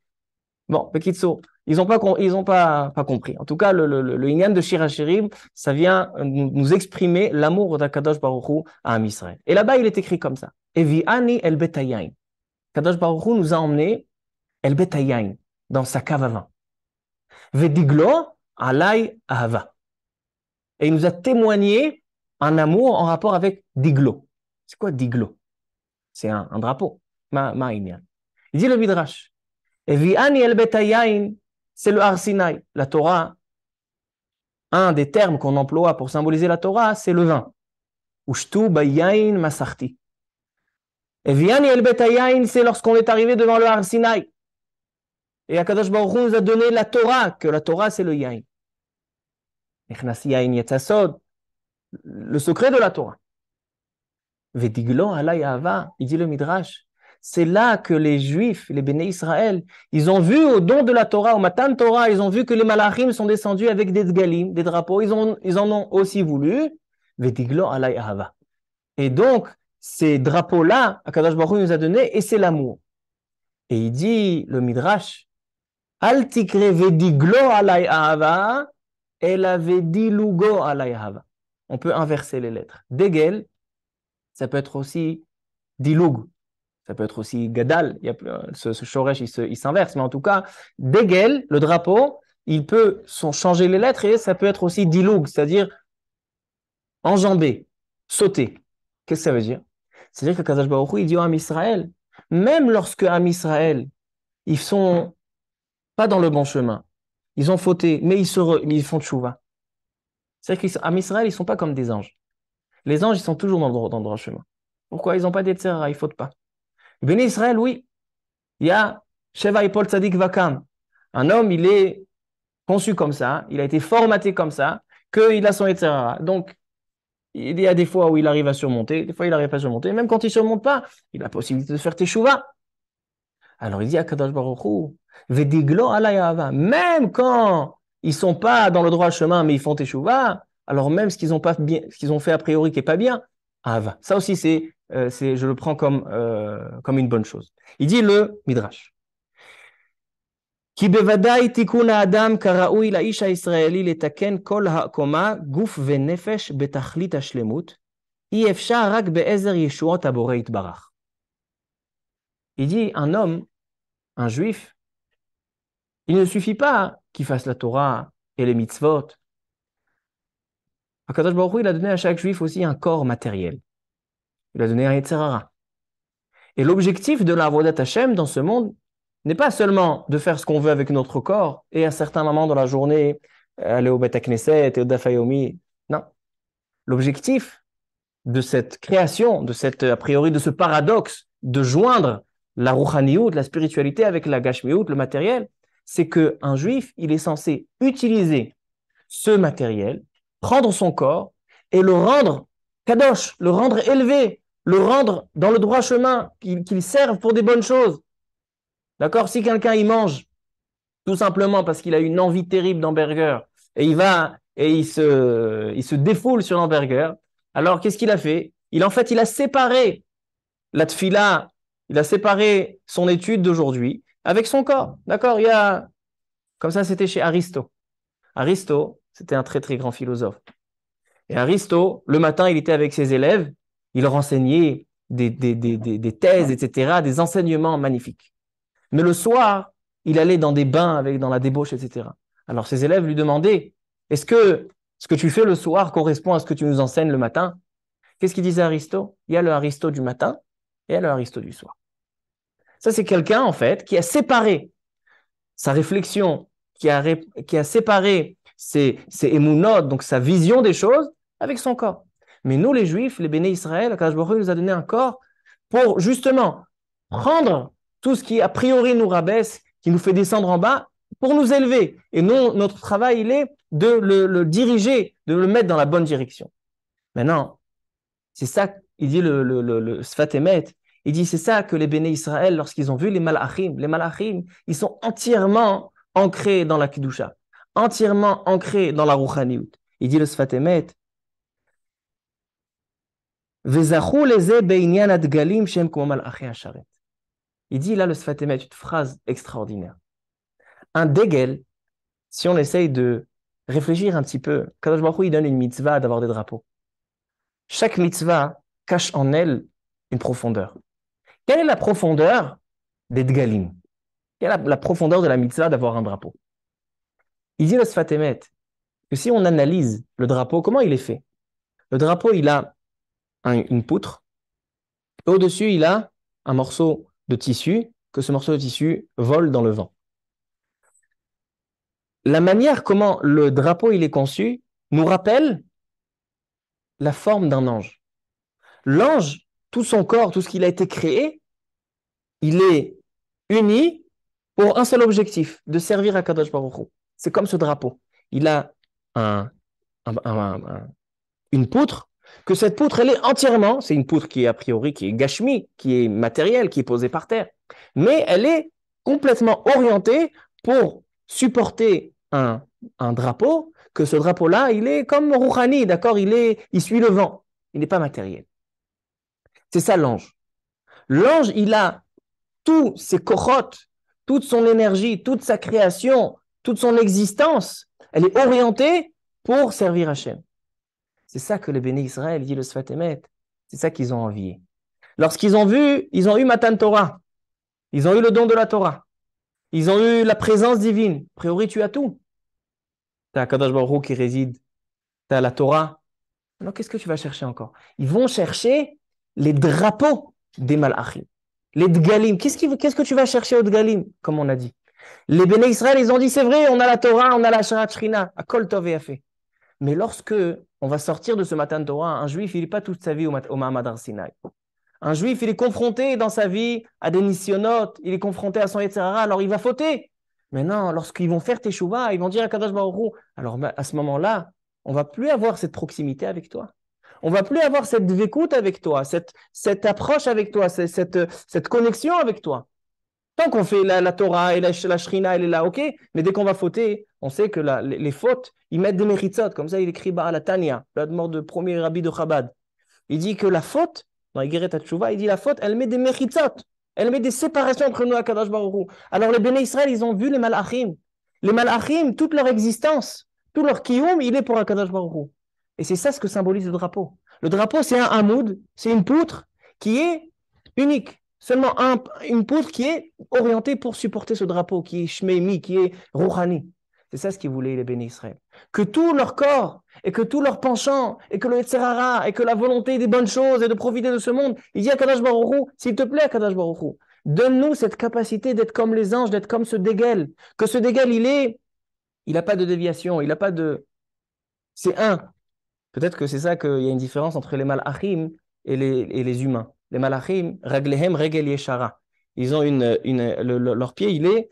bon, Bekitso. Ils ont pas compris. En tout cas, le Inyan de Shir HaShirim, ça vient nous exprimer l'amour d'Akadosh Baruch Hu à Am Israël. Et là-bas, il est écrit comme ça. Evi'ani el betayayin. Kadosh Baruch Hu nous a emmenés el betayayin dans sa cave à vin. Vediglo alay ahava. Et il nous a témoigné un amour en rapport avec Diglo. C'est quoi Diglo? C'est un drapeau. Il dit le Midrash. Et Vi'ani el betayayin, c'est le Har Sinai. La Torah, un des termes qu'on emploie pour symboliser la Torah, c'est le vin. Ushtu bayayin masarti. Et Vi'ani el betayayin, c'est lorsqu'on est arrivé devant le Har Sinai. Et Akadosh Baruch Hu nous a donné la Torah, que la Torah, c'est le yain. Echnas yain yetzasod, le secret de la Torah. Vediglo alay ahava, il dit le Midrash. C'est là que les Juifs, les Béné Israël, ils ont vu au don de la Torah, au Matan Torah, ils ont vu que les Malachim sont descendus avec des dgalim, des drapeaux. Ils en ont aussi voulu. Vediglo alay ahava. Et donc, ces drapeaux-là, Akadosh Baruch Hu nous a donné, et c'est l'amour. Et il dit, le Midrash, Al tikre vediglo alay ahava, ela vedilugo alay ahava. On peut inverser les lettres. Degel, ça peut être aussi dilug, ça peut être aussi gadal. Ce shoresh, il s'inverse. Mais en tout cas, degel, le drapeau, il peut changer les lettres et ça peut être aussi dilug, c'est-à-dire enjamber, sauter. Qu'est-ce que ça veut dire? C'est-à-dire que Kadosh Baruch Hu, il dit à Am Israël, même lorsque Am Israël, ils sont pas dans le bon chemin, ils ont fauté, mais ils font tchouva. C'est-à-dire qu'Am Israël, ils sont pas comme des anges. Les anges, ils sont toujours dans le droit chemin. Pourquoi? Ils n'ont pas d'Etzera, ils ne fautent pas. Béni Israël, oui. Il y a Sheva Ipol Tzadik Vakam. Un homme, il est conçu comme ça, il a été formaté comme ça, qu'il a son Etzera. Donc, il y a des fois où il arrive à surmonter, des fois il n'arrive pas à surmonter. Même quand il ne surmonte pas, il a la possibilité de faire Teshuvah. Alors il dit à Kadosh Baruch Hu, Vediglo alayava. Même quand ils ne sont pas dans le droit chemin, mais ils font Teshuvah, alors même ce qu'ils ont fait a priori qui n'est pas bien, Ava. Ça aussi, je le prends comme une bonne chose. Il dit le Midrash. Ki bevadai tikun adam karaoui laish haIsraeli letaken kol ha'koma guf venefesh betachlit hashlemut efshar rak be'ezer yeshuot haborei yitbarach. Il dit un juif, il ne suffit pas qu'il fasse la Torah et les mitzvot. Akadosh Baruch Hu, il a donné à chaque juif aussi un corps matériel. Il a donné un Yetzirara. Et l'objectif de la Avodat Hashem dans ce monde n'est pas seulement de faire ce qu'on veut avec notre corps et à certains moments dans la journée aller au Bet Knesset et au Daf Yomi. Non. L'objectif de cette création, a priori de ce paradoxe de joindre la Rouchaniout, la spiritualité avec la Gashmiout, le matériel, c'est qu'un juif, il est censé utiliser ce matériel, prendre son corps et le rendre kadosh, le rendre élevé, le rendre dans le droit chemin, qu'il serve pour des bonnes choses. D'accord? Si quelqu'un il mange tout simplement parce qu'il a une envie terrible d'hamburger et il se défoule sur l'hamburger, alors qu'est-ce qu'il a fait? Il a séparé la tfila, il a séparé son étude d'aujourd'hui avec son corps. D'accord? Comme ça, c'était chez Aristote. Aristote, c'était un très, très grand philosophe. Et Aristote, le matin, il était avec ses élèves, il leur enseignait des thèses, etc., des enseignements magnifiques. Mais le soir, il allait dans des bains dans la débauche, etc. Alors ses élèves lui demandaient, est-ce que ce que tu fais le soir correspond à ce que tu nous enseignes le matin? Qu'est-ce qu'il disait Aristote? Il y a le Aristote du matin et il y a le Aristote du soir. Ça, c'est quelqu'un, en fait, qui a séparé sa réflexion, qui a séparé ses émounotes, donc sa vision des choses, avec son corps. Mais nous, les Juifs, les béné Israël, Akadosh Baruch Hu nous a donné un corps pour justement prendre tout ce qui a priori nous rabaisse, qui nous fait descendre en bas, pour nous élever. Et nous, notre travail, il est de le diriger, de le mettre dans la bonne direction. Maintenant, c'est ça, il dit le Sfat Emet, il dit c'est ça que les béné Israël, lorsqu'ils ont vu les malachim, ils sont entièrement ancrés dans la Kedusha, entièrement ancrés dans la Rouchaniout. Il dit le Sfat Emet, Vezachu leze be'inyan adgalim shem como malachi hasharet. Il dit là le Sfat Emet, une phrase extraordinaire. Un dégel, si on essaye de réfléchir un petit peu, Kadosh Baruch Hu, il donne une mitzvah d'avoir des drapeaux. Chaque mitzvah cache en elle une profondeur. Quelle est la profondeur des dgalim? Quelle est la profondeur de la mitzvah d'avoir un drapeau? Il dit le Sfat Emet que si on analyse le drapeau, comment il est fait? Le drapeau, il a une poutre, et au-dessus, il a un morceau de tissu, que ce morceau de tissu vole dans le vent. La manière comment le drapeau il est conçu nous rappelle la forme d'un ange. L'ange, tout son corps, tout ce qu'il a été créé, il est uni pour un seul objectif, de servir à Kadosh Baruch Hu. C'est comme ce drapeau. Il a une poutre, que cette poutre, elle est entièrement, c'est une poutre qui est a priori, qui est gashmi, qui est matérielle, qui est posée par terre, mais elle est complètement orientée pour supporter un drapeau, que ce drapeau-là, il est comme Rouhani, d'accord, il suit le vent, il n'est pas matériel. C'est ça l'ange. L'ange, il a tous ses kochot, toute son énergie, toute sa création, toute son existence, elle est orientée pour servir Hachem. C'est ça que les béné Israël, dit le Sfat Emet, c'est ça qu'ils ont envié. Lorsqu'ils ont vu, ils ont eu Matan Torah, ils ont eu le don de la Torah, ils ont eu la présence divine. A priori, tu as tout. Tu as Kadosh Baruch Hu qui réside, tu as la Torah. Alors, qu'est-ce que tu vas chercher encore? Ils vont chercher les drapeaux des malachim, les dgalim. Qu'est-ce que tu vas chercher aux dgalim, comme on a dit? Les béné Israël, ils ont dit, c'est vrai, on a la Torah, on a la Sharat Shrina, à Kol Tov et Yafé. Mais lorsque on va sortir de ce Matan Torah, un juif, il n'est pas toute sa vie au Mahamad Har Sinai. Un juif, il est confronté dans sa vie à des nisyonotes, il est confronté à son Yetzirah, alors il va fauter. Maintenant, lorsqu'ils vont faire Teshuvah, ils vont dire à Kadosh Baruch Hu, alors à ce moment-là, on ne va plus avoir cette proximité avec toi. On ne va plus avoir cette vécoute avec toi, cette approche avec toi, cette connexion avec toi. Tant qu'on fait la Torah et la Shrina, elle est là, ok, mais dès qu'on va fauter, on sait que les fautes, ils mettent des méritzot, comme ça il écrit la Tanya, la mort de premier rabbi de Chabad. Il dit que la faute, dans Igeret HaTshuva, il dit la faute, elle met des méritzot, elle met des séparations entre nous et Kadosh Baruch Hu. Alors les béné Israël, ils ont vu les malachim. Les malachim, toute leur existence, tout leur kiyum, il est pour Kadosh Baruch Hu. Et c'est ça ce que symbolise le drapeau. Le drapeau, c'est un hamoud, c'est une poutre qui est unique. Seulement une poutre qui est orientée pour supporter ce drapeau, qui est shmeimi, qui est rouhani. C'est ça ce qu'ils voulaient les béné Israël. Que tout leur corps, et que tout leur penchant, et que le Yetzirara, et que la volonté des bonnes choses, et de profiter de ce monde, il dit à Kadosh Baruch Hu, s'il te plaît, Kadosh Baruch Hu, donne-nous cette capacité d'être comme les anges, d'être comme ce dégel. Que ce dégel, il n'a pas de déviation, il n'a pas de... C'est un. Peut-être que c'est ça qu'il y a une différence entre les malachim et les humains. Les malachim, raglehem regel yeshara. Ils ont leur pied, il est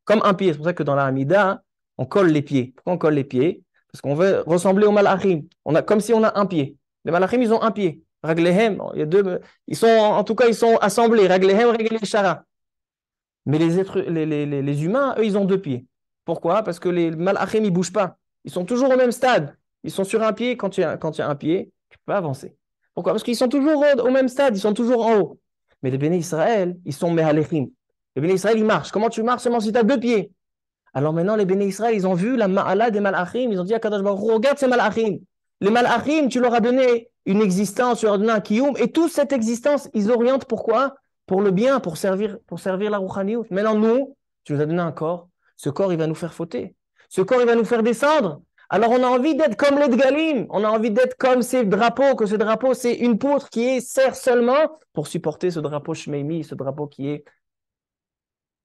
comme un pied. C'est pour ça que dans la Hamida, on colle les pieds. Pourquoi on colle les pieds? Parce qu'on veut ressembler aux malachim. Comme si on a un pied. Les malachim, ils ont un pied. Raglehem, il y a deux. En tout cas, ils sont assemblés. Raglehem regel yeshara. Mais les humains, eux, ils ont deux pieds. Pourquoi? Parce que les malachim, ils ne bougent pas. Ils sont toujours au même stade. Ils sont sur un pied. Quand tu as un pied, tu peux pas avancer. Pourquoi? Parce qu'ils sont toujours au même stade, ils sont toujours en haut. Mais les béné Israël, ils sont mehalechim. Les béné Israël, ils marchent. Comment tu marches seulement si tu as deux pieds? Alors maintenant, les béné Israël, ils ont vu la ma'ala des malachim. Ils ont dit à Kadosh Baruch Hu, regarde ces malachim. Les malachim, tu leur as donné une existence, tu leur as donné un kiyum. Et toute cette existence, ils orientent pourquoi? Pour le bien, pour servir la rouchaniout. Maintenant, nous, tu nous as donné un corps. Ce corps, il va nous faire fauter. Ce corps, il va nous faire descendre. Alors, on a envie d'être comme les Dgalim. On a envie d'être comme ces drapeaux, que ce drapeau, c'est une poutre qui sert seulement pour supporter ce drapeau Shmeimi, ce drapeau qui est.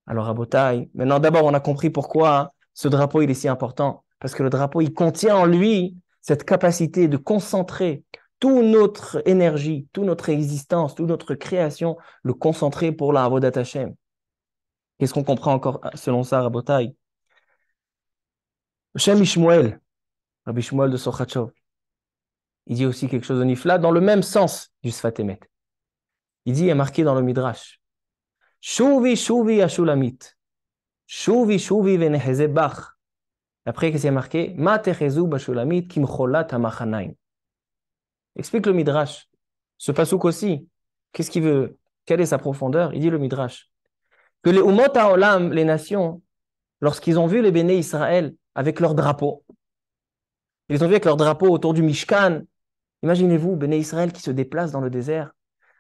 Alors, à Botaï, maintenant, d'abord, on a compris pourquoi ce drapeau, il est si important. Parce que le drapeau, il contient en lui cette capacité de concentrer toute notre énergie, toute notre existence, toute notre création, le concentrer pour la Avodat Hashem. Qu'est-ce qu'on comprend encore selon ça, Rabotai? Shem Ishmuel, Rabbi Shmuel de Sochatchov, il dit aussi quelque chose de nifla dans le même sens du Sfat Emet. Il dit, il est marqué dans le Midrash, Shuvi Shuvi Ashulamit, Shuvi Shuvi Veneheze Bach. Après, qu'est-ce qu'il y a marqué? Ma techezu bashulamit kimcholat hamachanaim. Explique le Midrash. Ce pasouk aussi, qu'est-ce qu'il veut? Quelle est sa profondeur? Il dit le Midrash que les Umot HaOlam, les nations, lorsqu'ils ont vu les béné Israël avec leur drapeau, ils ont vu avec leur drapeau autour du Mishkan. Imaginez-vous, béné Israël qui se déplace dans le désert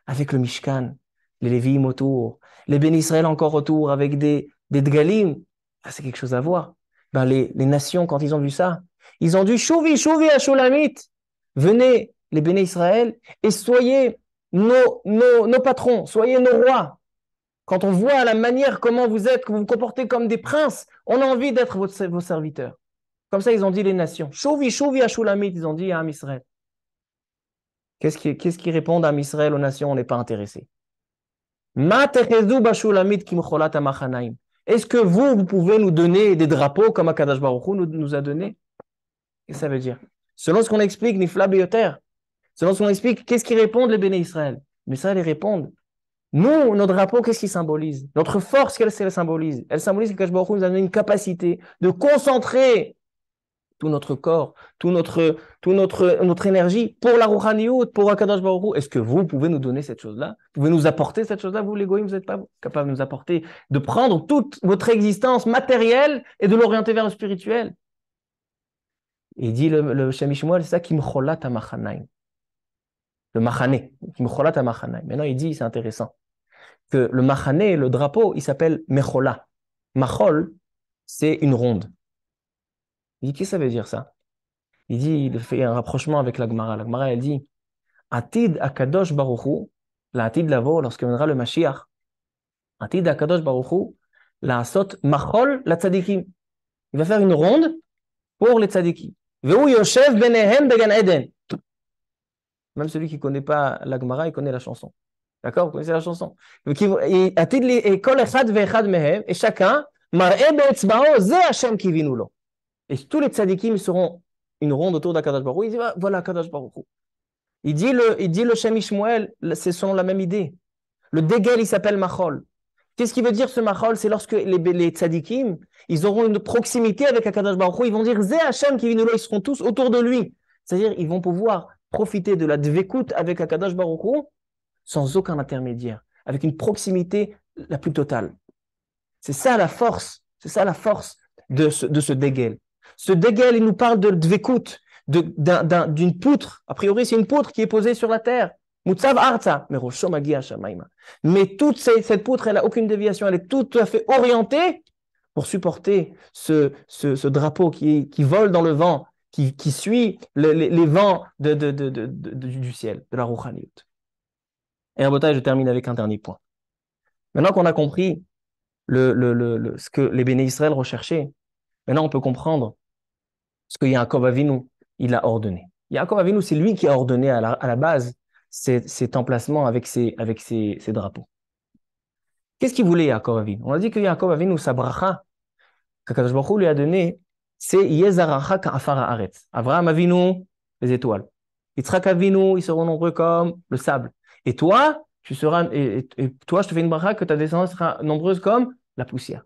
avec le Mishkan, les Lévi'im autour, les béné Israël encore autour avec des Dgalim. Ah, c'est quelque chose à voir. Ben, les nations, quand ils ont vu ça, ils ont dit Chouvi, Chouvi, Ashulamit. Venez, les béné Israël, et soyez nos patrons, soyez nos rois. Quand on voit la manière comment vous êtes, que vous vous comportez comme des princes, on a envie d'être vos serviteurs. Comme ça, ils ont dit les nations. Chouvi, Chouvi, Ashulamit, ils ont dit à Am Israël. Qu'est-ce qui répond à Am Israël aux nations? On n'est pas intéressé. Est-ce que vous pouvez nous donner des drapeaux comme Akadosh Baruch Hu nous a donné? Qu'est-ce que ça veut dire? Selon ce qu'on explique, Nifla Beyoter, selon ce qu'on explique, qu'est-ce qu'ils répondent les béné Israël? Les Israël, ils répondent. Nous, nos drapeaux, qu'est-ce qu'ils symbolisent? Notre force, qu'elle symbolise? Elle symbolise que Akadosh Baruch Hu nous a donné une capacité de concentrer tout notre corps, notre énergie pour la Rouhaniout, pour Akadosh Baruch Hu. Est-ce que vous pouvez nous donner cette chose-là? Vous pouvez nous apporter cette chose-là? Vous, les goïms, vous n'êtes pas capables de nous apporter, de prendre toute votre existence matérielle et de l'orienter vers le spirituel. Et il dit le Shem Ishmuel, c'est ça, Kimcholat HaMachanaim. Le Machane, Kimcholat HaMachanaim. Maintenant, il dit, c'est intéressant, que le Machane, le drapeau, il s'appelle Mechola. Machol, c'est une ronde. Il dit, qu'est-ce que ça veut dire ça? Il dit, il fait un rapprochement avec la Gemara. La Gemara, elle dit, Atid Akadosh Baruch Hu, la Atid Lavo, lorsque viendra le Mashiach, Atid Akadosh Baruch Hu, la Asot Machol la Tzadikim. Il va faire une ronde pour les Tzadikim. Ve'u Yoshev Benehem Began Eden. Même celui qui ne connaît pas la Gemara, il connaît la chanson. D'accord? Vous connaissez la chanson? Atid et Kol Echad Ve'echad Mehem, et chacun, Mar'e Be'etzbao, Ze Hashem Kivinu Lo. Et tous les Tzadikim seront une ronde autour d'Akadosh Baruch Hu. Il dit, voilà Akadosh Baruch Hu. Il dit le Shem Ishmuel, c'est selon la même idée. Le Degel, il s'appelle Machol. Qu'est-ce qui veut dire ce Machol? C'est lorsque les Tzadikim, ils auront une proximité avec Akadosh Baruch Hu, ils vont dire Zé Hashem qui vient, ils seront tous autour de lui. C'est-à-dire, ils vont pouvoir profiter de la Dvekut avec Akadosh Baruch Hu sans aucun intermédiaire, avec une proximité la plus totale. C'est ça la force de ce Degel. Ce Degel, il nous parle de Dvekut, d'une poutre. A priori, c'est une poutre qui est posée sur la terre. Mutzav arza, mais toute cette poutre, elle n'a aucune déviation, elle est tout à fait orientée pour supporter ce drapeau qui vole dans le vent, qui suit les vents du ciel, de la Rouhaniyut. Et Rabotai, je termine avec un dernier point. Maintenant qu'on a compris ce que les béné Israël recherchaient, maintenant on peut comprendre ce que Yaakov Avinu, il a ordonné. Yaakov Avinu, c'est lui qui a ordonné à la base cet emplacement avec ses drapeaux. Qu'est-ce qu'il voulait Yaakov Avinu? On a dit que Yaakov Avinu, sa bracha, qu'Akadosh Baruch Hu lui a donné, c'est Yezaracha ka'afar haaretz. Avraham Avinu, les étoiles. Yitzhak Avinu, ils seront nombreux comme le sable. Et toi, toi, je te fais une bracha que ta descendance sera nombreuse comme la poussière.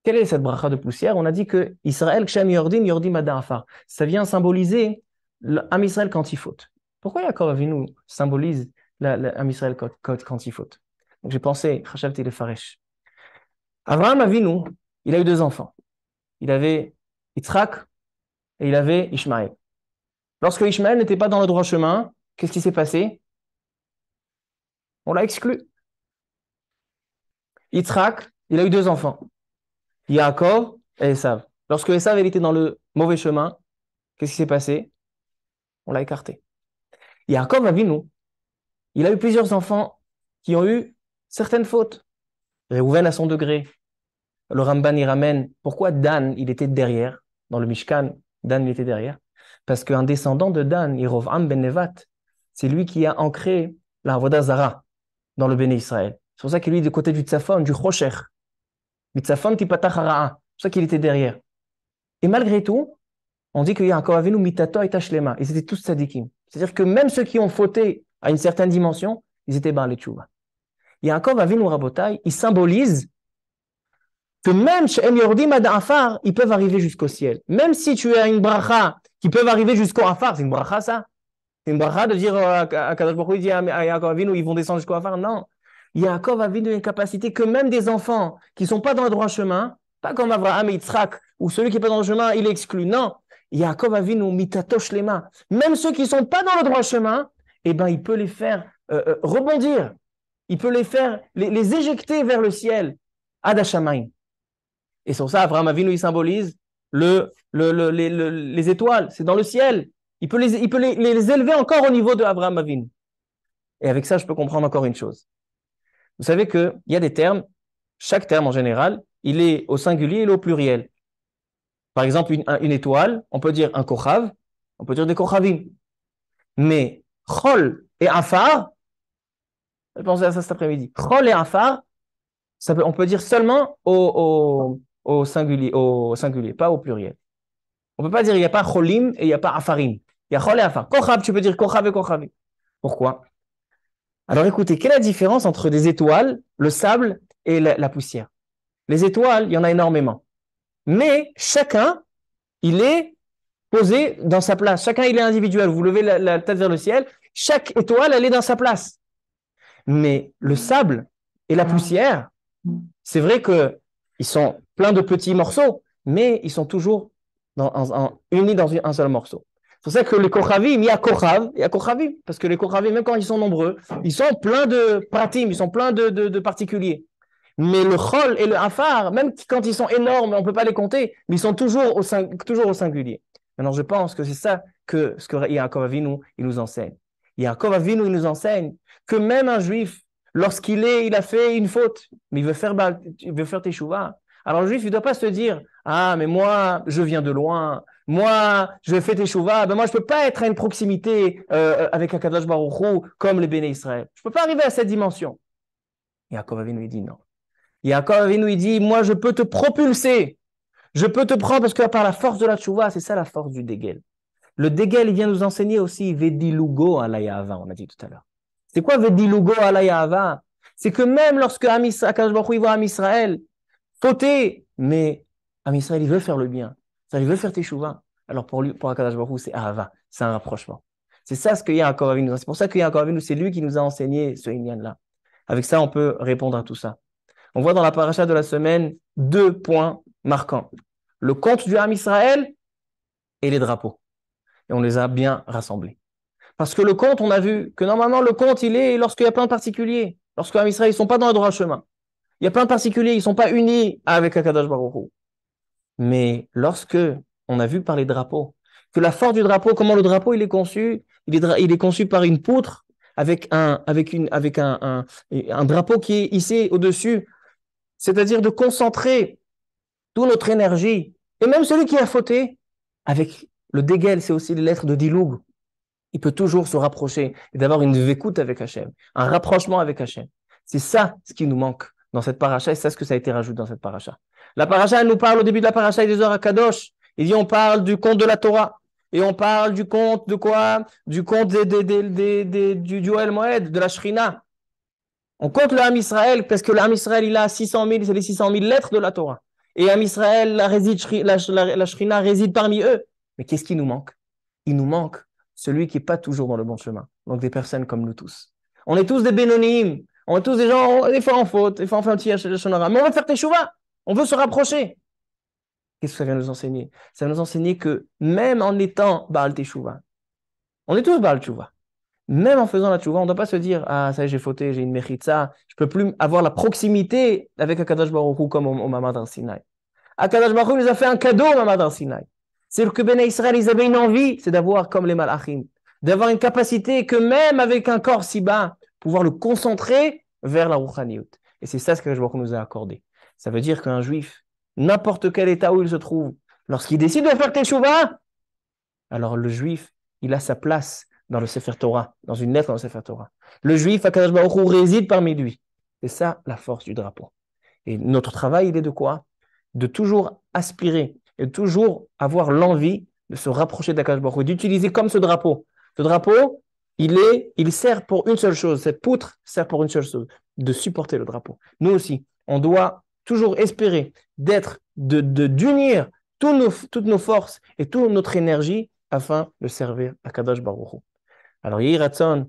Quelle est cette bracha de poussière? On a dit que Israël, Kshem Yordim, Yordim Ada Afar. Ça vient symboliser l'Am Israël quand il faute. Pourquoi Yaakov Avinu symbolise l'âme Israël quand il faute? Donc j'ai pensé, Khashavti le Faresh. Abraham Avinu, il a eu deux enfants. Il avait Yitzhak et il avait Ishmaël. Lorsque Ishmaël n'était pas dans le droit chemin, qu'est-ce qui s'est passé? On l'a exclu. Yitzhak, il a eu deux enfants, Yaakov et Esav. Lorsque Esav était dans le mauvais chemin, qu'est-ce qui s'est passé? On l'a écarté. Yaakov Avinu, il a eu plusieurs enfants qui ont eu certaines fautes. Réhouven à son degré. Le Ramban y ramène pourquoi Dan, il était derrière. Dans le Mishkan, Dan, il était derrière. Parce qu'un descendant de Dan, Yerovam ben Nevat, c'est lui qui a ancré la Avodah Zara dans le Béné Israël. C'est pour ça qu'il est du côté du Tzafon, du Chosher. Du Tzafon tipatach hara'a. C'est pour ça qu'il était derrière. Et malgré tout, on dit que Yaakov Avinu mitato et tashlema. Ils étaient tous tzadikim. C'est-à-dire que même ceux qui ont fauté à une certaine dimension, ils étaient bar les tchouva. Yaakov Avinu Rabotai, il symbolise que même chez Yordim ad Afar, ils peuvent arriver jusqu'au ciel. Même si tu as une bracha qui peut arriver jusqu'au Afar, c'est une bracha ça? C'est une bracha de dire à Kadosh Baruch Hu, il dit à Yaakov Avinu, ils vont descendre jusqu'au Afar? Non. Yaakov Avinu a une capacité que même des enfants qui ne sont pas dans le droit chemin, pas comme Abraham et Yitzhak, où celui qui n'est pas dans le chemin, il est exclu. Non. Yaakov Avinu mitato shlema. Même ceux qui ne sont pas dans le droit chemin, eh ben, il peut les faire rebondir. Il peut les faire, les éjecter vers le ciel. Ad Hashamayim. Et sur ça, Abraham Avinu, il symbolise les étoiles. C'est dans le ciel. Il peut les élever encore au niveau de Abraham Avinu. Et avec ça, je peux comprendre encore une chose. Vous savez qu'il y a des termes, chaque terme en général, il est au singulier et au pluriel. Par exemple, une étoile, on peut dire un kochav, on peut dire des kochavim. Mais chol et afar, je pensais à ça cet après-midi, chol et afar, on peut dire seulement au singulier, pas au pluriel. On ne peut pas dire il n'y a pas cholim et il n'y a pas afarim. Il y a chol et afar. Kochav, tu peux dire kochav et kochavim. Pourquoi? Alors écoutez, quelle est la différence entre des étoiles, le sable et la poussière? Les étoiles, il y en a énormément. Mais chacun, il est posé dans sa place. Chacun, il est individuel. Vous levez la tête vers le ciel. Chaque étoile, elle est dans sa place. Mais le sable et la poussière, c'est vrai qu'ils sont pleins de petits morceaux, mais ils sont toujours unis dans un seul morceau. C'est pour ça que les kochavim, il y a kochav, il y a kochavim. Parce que les kochavim, même quand ils sont nombreux, ils sont pleins de pratim, ils sont pleins de particuliers. Mais le chol et le afar, même quand ils sont énormes, on ne peut pas les compter, mais ils sont toujours au singulier. Maintenant, je pense que c'est ça que ce que Yaakov Avinu, il nous enseigne. Yaakov Avinu, il nous enseigne que même un juif, lorsqu'il a fait une faute, mais il veut faire teshuva. Alors le juif, il ne doit pas se dire, ah, mais moi, je viens de loin, moi, je fais teshuva, ben moi, je ne peux pas être à une proximité avec Akadosh Baruch Hu comme les béné Israël. Je ne peux pas arriver à cette dimension. Yaakov Avinu, il dit non. Yaakov Avinu, il dit, moi, je peux te propulser. Je peux te prendre parce que par la force de la tchouva, c'est ça la force du dégel. Le dégel, il vient nous enseigner aussi Vedilugo alayahava, on a dit tout à l'heure. C'est quoi Vedilugo alayahava? C'est que même lorsque Akadosh Baruch Hu voit Am Israël fauter, mais Am Israël, il veut faire le bien. Ça, il veut faire teshuvah. Alors pour Akadosh Baruch Hu, c'est ahava, c'est un rapprochement. C'est ça ce que Yaakov Avinu. C'est pour ça que Yaakov Avinu, c'est lui qui nous a enseigné ce inyan-là. Avec ça, on peut répondre à tout ça. On voit dans la paracha de la semaine 2 points marquants. Le compte du Ham Israël et les drapeaux. Et on les a bien rassemblés. Parce que le compte, on a vu que normalement, le compte, il est lorsqu'il y a plein de particuliers. Lorsque Ham Israël, ils ne sont pas dans le droit chemin. Il y a plein de particuliers, ils ne sont pas unis avec Akadosh Baruch Hu. Mais lorsque on a vu par les drapeaux, que la force du drapeau, comment le drapeau il est conçu, il est conçu par une poutre avec un drapeau qui est hissé au-dessus, c'est-à-dire de concentrer toute notre énergie, et même celui qui a fauté, avec le dégel, c'est aussi les lettres de Diloug, il peut toujours se rapprocher et d'avoir une vécoute avec Hachem, un rapprochement avec Hachem. C'est ça ce qui nous manque dans cette paracha, et c'est ça ce que ça a été rajouté dans cette paracha. La paracha, elle nous parle au début de la paracha des Zohar Kadosh. Il dit on parle du conte de la Torah. Et on parle du conte de quoi? Du conte du Ohel Moed, de la Shrina. On compte le Ham Israël, parce que le Ham Israël, il a 600 000, c'est les 600 000 lettres de la Torah. Et Ham Israël, la Shrina réside parmi eux. Mais qu'est-ce qui nous manque? Il nous manque celui qui n'est pas toujours dans le bon chemin. Donc des personnes comme nous tous. On est tous des bénonymes, on est tous des gens, des fois en faute, des fois on fait un petit shonara, mais on va faire teshuva, on veut se rapprocher. Qu'est-ce que ça vient nous enseigner? Ça vient nous enseigner que même en étant Baal Teshuva, on est tous Baal Teshuva. Même en faisant la tchouva, on ne doit pas se dire ah, ça y est, j'ai fauté, j'ai une méritza, je ne peux plus avoir la proximité avec Akadosh Baruch Hu comme au Mamad Har Sinaï. Akadosh Baruch Hu nous a fait un cadeau au Mamad Har Sinaï. C'est que Béné Israël, ils avaient une envie, c'est d'avoir comme les Malachim, d'avoir une capacité que même avec un corps si bas, pouvoir le concentrer vers la Rouchaniyut. Et c'est ça ce que Akadosh Baruch Hu nous a accordé. Ça veut dire qu'un juif, n'importe quel état où il se trouve, lorsqu'il décide de faire teshuva, alors le juif, il a sa place dans le Sefer Torah, dans une lettre dans le Sefer Torah. Le juif, Akadosh Baruch Hu, réside parmi lui. C'est ça la force du drapeau. Et notre travail, il est de quoi? De toujours aspirer et de toujours avoir l'envie de se rapprocher d'Akadosh Baruch Hu, d'utiliser comme ce drapeau. Ce drapeau, il sert pour une seule chose. Cette poutre sert pour une seule chose, de supporter le drapeau. Nous aussi, on doit toujours espérer d'unir toutes nos forces et toute notre énergie afin de servir Akadosh Baruch Hu. Alors, Yehi Ratzon,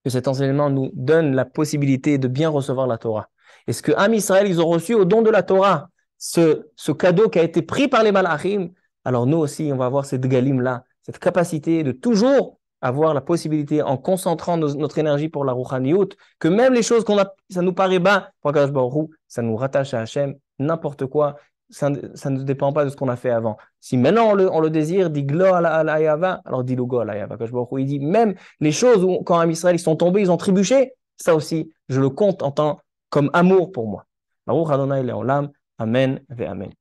que cet enseignement nous donne la possibilité de bien recevoir la Torah. Et ce que Am Israël, ils ont reçu au don de la Torah, ce cadeau qui a été pris par les Malachim, alors nous aussi, on va avoir cette galim-là, cette capacité de toujours avoir la possibilité, en concentrant notre énergie pour la Rouchaniyut, que même les choses ça nous paraît bas pour Akadosh Baruch Hu, ça nous rattache à Hachem, n'importe quoi, ça ne dépend pas de ce qu'on a fait avant. Si maintenant on le désire, dit Glo à l'ayava, alors dit Logo à l'ayava. Il dit même les choses où, quand Am Israël ils sont tombés, ils ont trébuché, ça aussi, je le compte en tant comme amour pour moi. Baruch Adonai Leolam, Amen ve Amen.